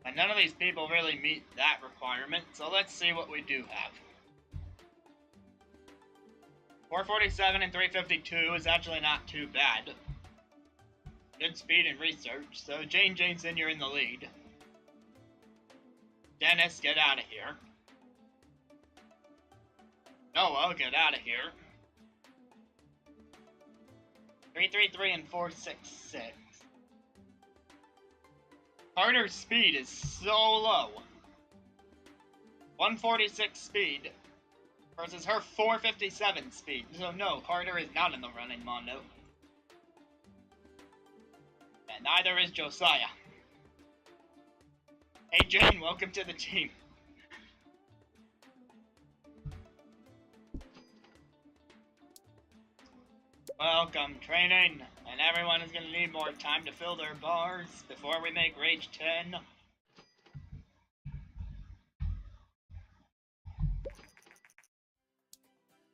And none of these people really meet that requirement, so let's see what we do have. 447 and 352 is actually not too bad. Good speed and research, so Jane Jameson, you're in the lead. Dennis, get out of here. Noah, get out of here. 333 and 466. Carter's speed is so low. 146 speed versus her 457 speed. So no, Carter is not in the running, Mondo. And neither is Josiah. Hey Jane, welcome to the team. Welcome, training, and everyone is going to need more time to fill their bars before we make Rage 10.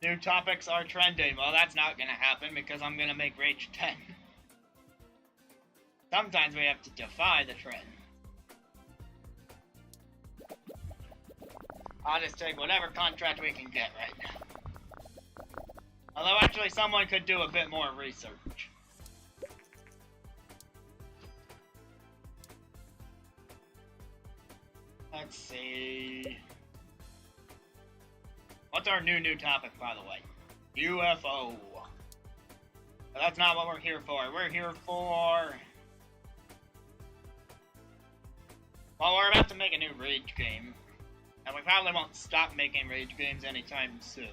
New topics are trending. Well, that's not going to happen because I'm going to make Rage 10. Sometimes we have to defy the trend. I'll just take whatever contract we can get right now. Although, actually, someone could do a bit more research. Let's see... What's our new topic, by the way? UFO. But that's not what we're here for. We're here for... Well, we're about to make a new Rage game. And we probably won't stop making Rage games anytime soon.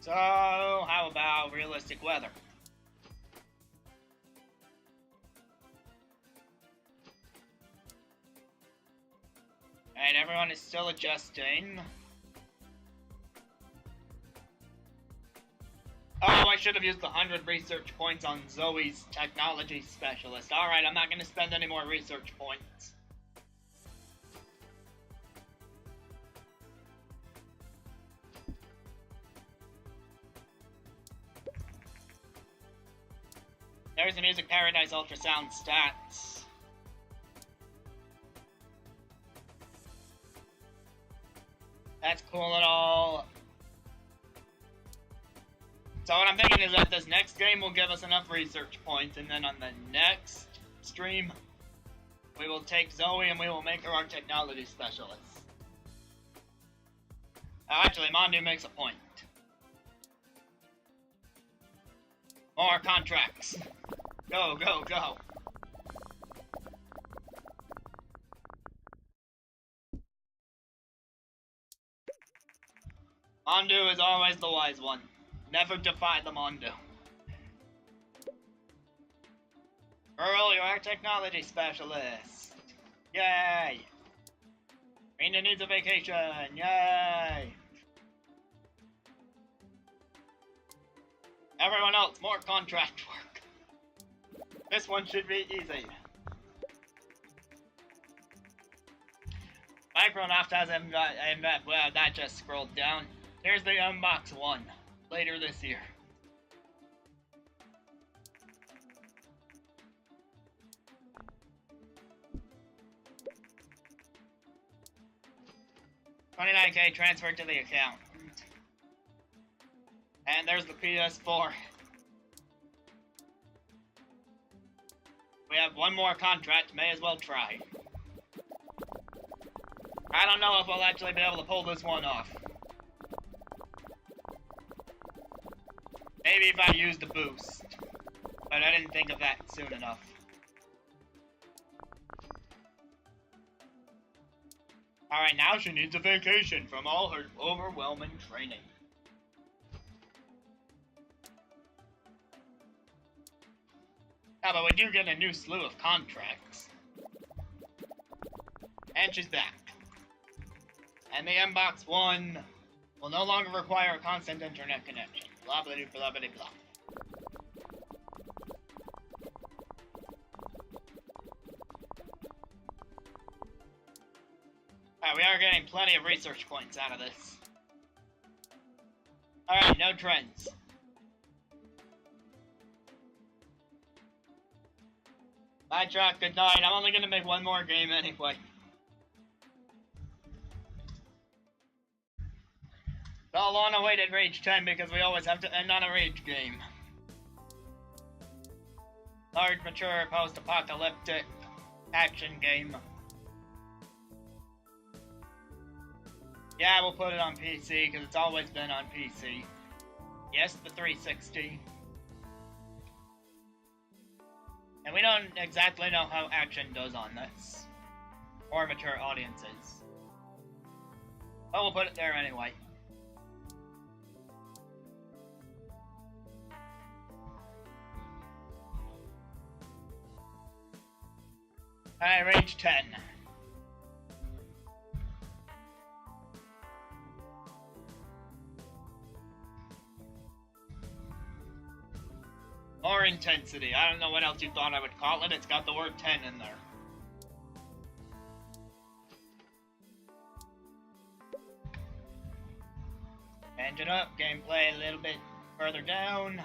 So, how about realistic weather? Alright, everyone is still adjusting. Oh, I should have used the 100 research points on Zoe's technology specialist. Alright, I'm not going to spend any more research points. There's the Music Paradise ultrasound stats. That's cool at all. So what I'm thinking is that this next game will give us enough research points, and then on the next stream, we will take Zoe and we will make her our technology specialist. Actually, Mondu makes a point. More contracts. Go, go, go. Mondu is always the wise one. Never defy the Mondu. Earl, you're our technology specialist. Yay! Rena needs a vacation. Yay! Everyone else, more contract work. This one should be easy. Micronaut has well, that just scrolled down. Here's the Unbox 1, later this year. $29K transferred to the account. And there's the PS4. We have one more contract, may as well try. I don't know if we'll actually be able to pull this one off. Maybe if I used a boost. But I didn't think of that soon enough. Alright, now she needs a vacation from all her overwhelming training. Yeah, but we do get a new slew of contracts. And she's back. And the Mbox 1 will no longer require a constant internet connection. Blah blah blah blah blah. Alright, we are getting plenty of research points out of this. Alright, no trends. Bye, Truck, good night. I'm only gonna make one more game anyway. The long-awaited Rage 10 because we always have to end on a Rage game. Large, mature, post-apocalyptic action game. Yeah, we'll put it on PC because it's always been on PC. Yes, the 360. And we don't exactly know how action does on this. Or mature audiences. But we'll put it there anyway. Alright, Rage 10. intensity. I don't know what else you thought I would call it. It's got the word 10 in there. Engine up, gameplay a little bit further down.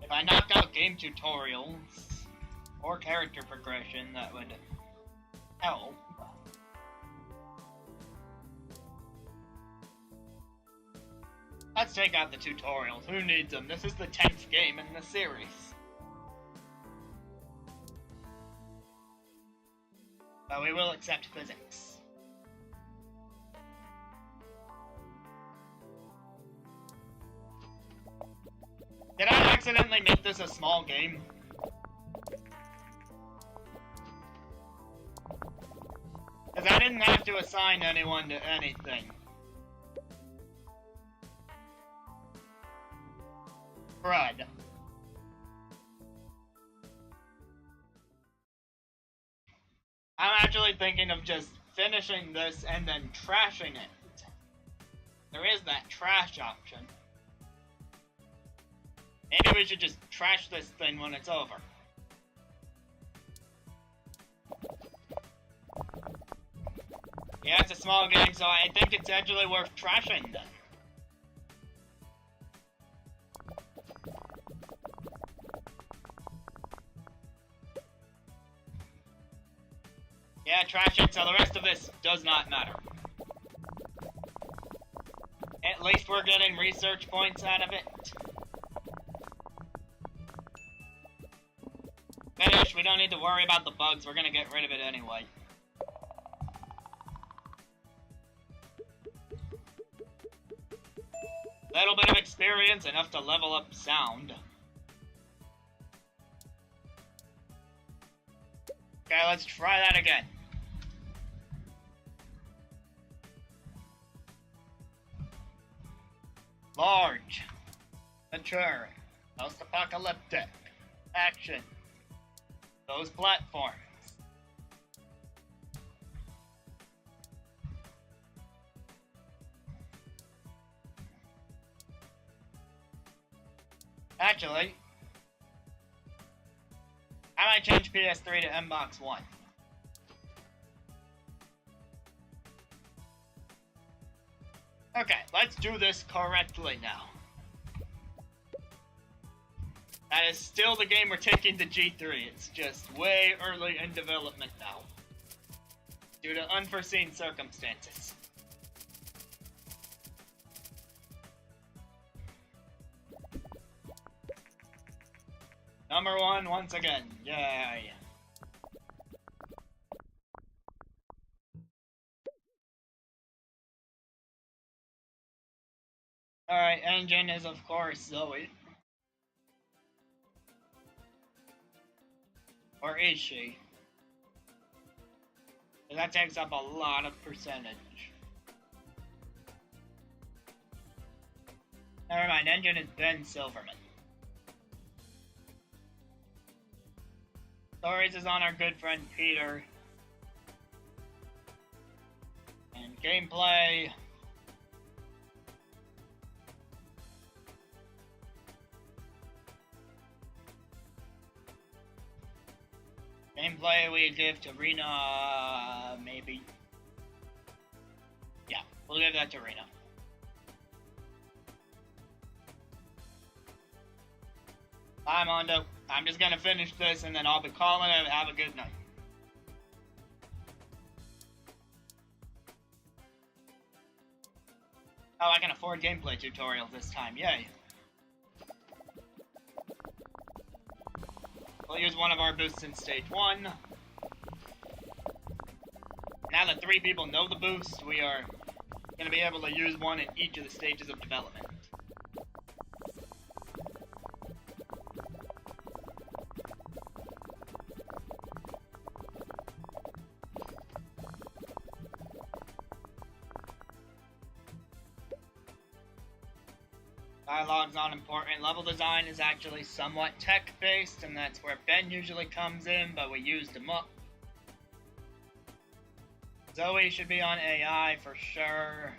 If I knock out game tutorials or character progression, that would help. Let's take out the tutorials. Who needs them? This is the 10th game in the series. But we will accept physics. Did I accidentally make this a small game? Because I didn't have to assign anyone to anything. Crud. I'm actually thinking of just finishing this and then trashing it. There is that trash option. Maybe we should just trash this thing when it's over. Yeah, it's a small game, so I think it's actually worth trashing then. Yeah, trash it, so the rest of this does not matter. At least we're getting research points out of it. Finish, we don't need to worry about the bugs, we're gonna get rid of it anyway. Little bit of experience, enough to level up sound. Okay, let's try that again. Large, mature, post-apocalyptic, action, those platforms. Actually, I might change PS3 to Mbox 1. Okay, let's do this correctly now. That is still the game we're taking to G3. It's just way early in development now, due to unforeseen circumstances. Number 1 once again. Yay. Alright, engine is of course Zoe. Or is she? That takes up a lot of percentage. Never mind, engine is Ben Silverman. Stories is on our good friend Peter. And gameplay. Gameplay we give to Rena, maybe. Yeah, we'll give that to Rena. Bye, Mondo. I'm just gonna finish this and then I'll be calling it. Have a good night. Oh, I can afford gameplay tutorials this time. Yay. We'll use one of our boosts in stage 1. Now that 3 people know the boost, we are going to be able to use one in each of the stages of development. Dialogue's not important. Level design is actually somewhat tech-based, and that's where Ben usually comes in, but we used him up. Zoe should be on AI for sure.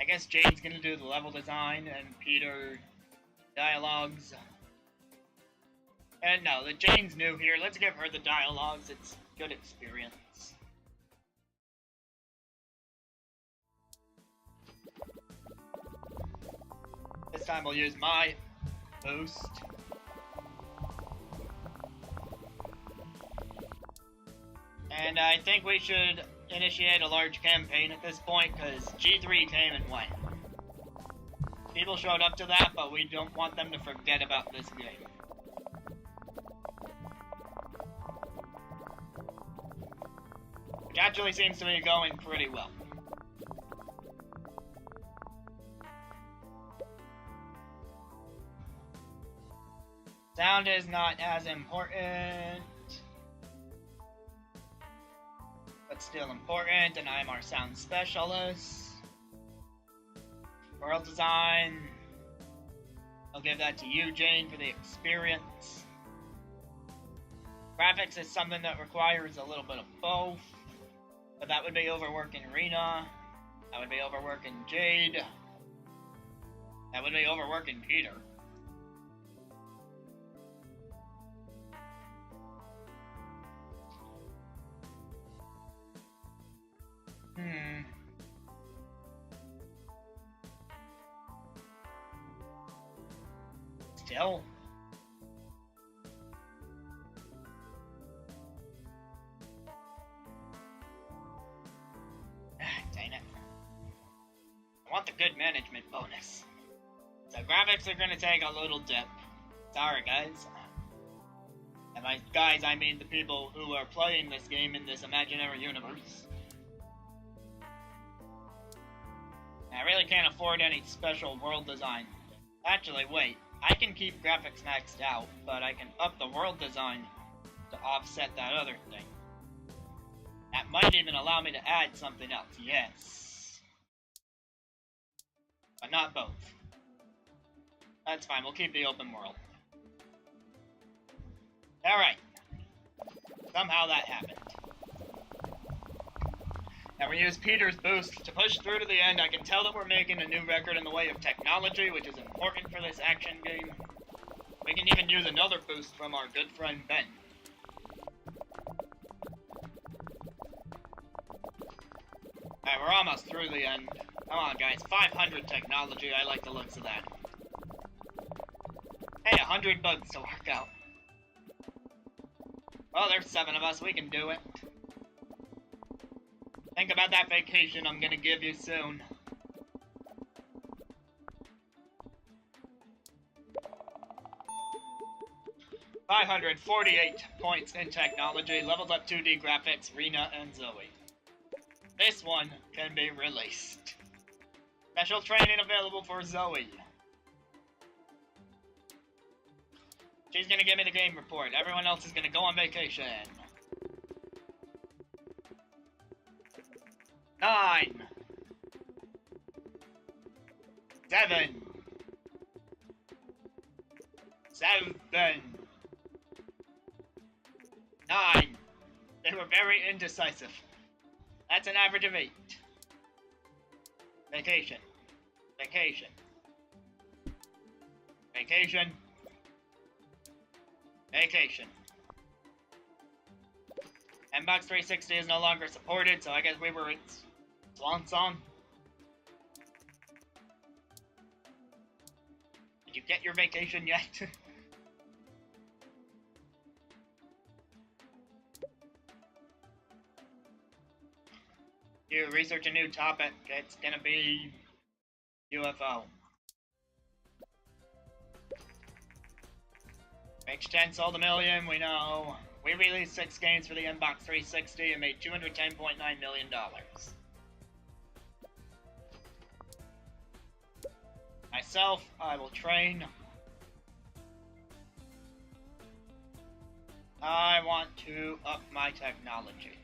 I guess Jane's gonna do the level design and Peter dialogues. And no, the Jane's new here. Let's give her the dialogues. It's good experience. This time we'll use my boost. And I think we should initiate a large campaign at this point, because G3 came and went. People showed up to that, but we don't want them to forget about this game. Which actually seems to be going pretty well. Sound is not as important, but still important, and I'm our sound specialist. World design, I'll give that to you, Jane, for the experience. Graphics is something that requires a little bit of both, but that would be overworking Rena, that would be overworking Jade, that would be overworking Peter. Still. Dang it. I want the good management bonus. So graphics are gonna take a little dip. Sorry, guys. And by guys, I mean the people who are playing this game in this imaginary universe. I really can't afford any special world design. Actually, wait. I can keep graphics maxed out, but I can up the world design to offset that other thing. That might even allow me to add something else, yes. But not both. That's fine, we'll keep the open world. Alright. Somehow that happened. Now we use Peter's boost to push through to the end. I can tell that we're making a new record in the way of technology, which is important for this action game. We can even use another boost from our good friend Ben. Alright, we're almost through the end. Come on, guys. 500 technology. I like the looks of that. Hey, 100 bugs to work out. Well, there's 7 of us. We can do it. Think about that vacation I'm gonna give you soon. $548 points in technology, leveled up 2D graphics, Rena and Zoe. This one can be released. Special training available for Zoe. She's gonna give me the game report. Everyone else is gonna go on vacation. 9, 7, 9. They were very indecisive. That's an average of 8. Vacation. Vacation. Vacation. Vacation. Xbox 360 is no longer supported, so I guess we were in swan song. Did you get your vacation yet? You research a new topic, it's gonna be UFO. H10 sold 1 million, we know. We released 6 games for the Xbox 360 and made $210.9 million. Myself, I will train. I want to up my technology.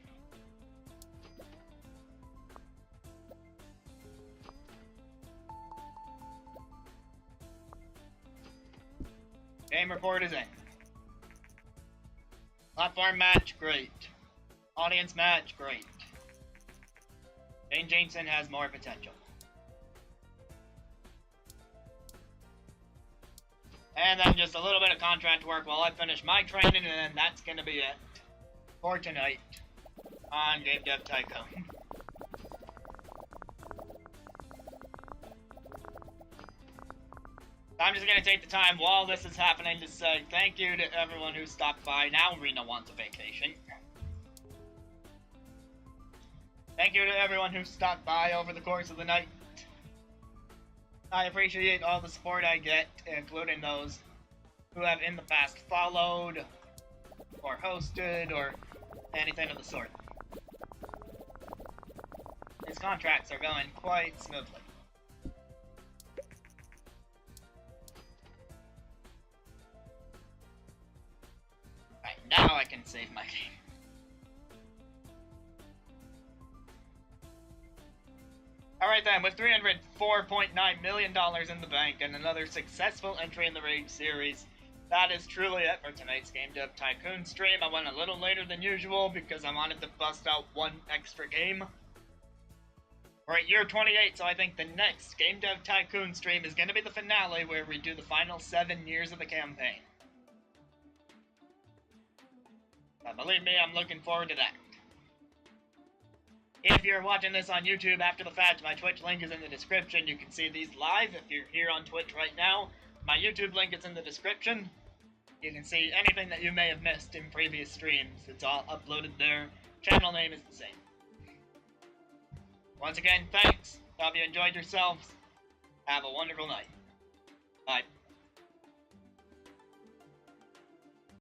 Game report is in. Platform match, great. Audience match, great. Dane Jensen has more potential. And then just a little bit of contract work while I finish my training, and then that's gonna be it for tonight on Game Dev Tycoon. I'm just gonna take the time while this is happening to say thank you to everyone who stopped by. Now Rena wants a vacation. Thank you to everyone who stopped by over the course of the night. I appreciate all the support I get, including those who have in the past followed, or hosted, or anything of the sort. These contracts are going quite smoothly. Right, now I can save my game. Alright then, with $304.9 million in the bank and another successful entry in the Rage series, that is truly it for tonight's Game Dev Tycoon stream. I went a little later than usual because I wanted to bust out one extra game. We're at year 28, so I think the next Game Dev Tycoon stream is going to be the finale where we do the final 7 years of the campaign. Believe me, I'm looking forward to that. If you're watching this on YouTube after the fact, my Twitch link is in the description. You can see these live if you're here on Twitch right now. My YouTube link is in the description. You can see anything that you may have missed in previous streams. It's all uploaded there. Channel name is the same. Once again, thanks. Hope you enjoyed yourselves. Have a wonderful night. Bye.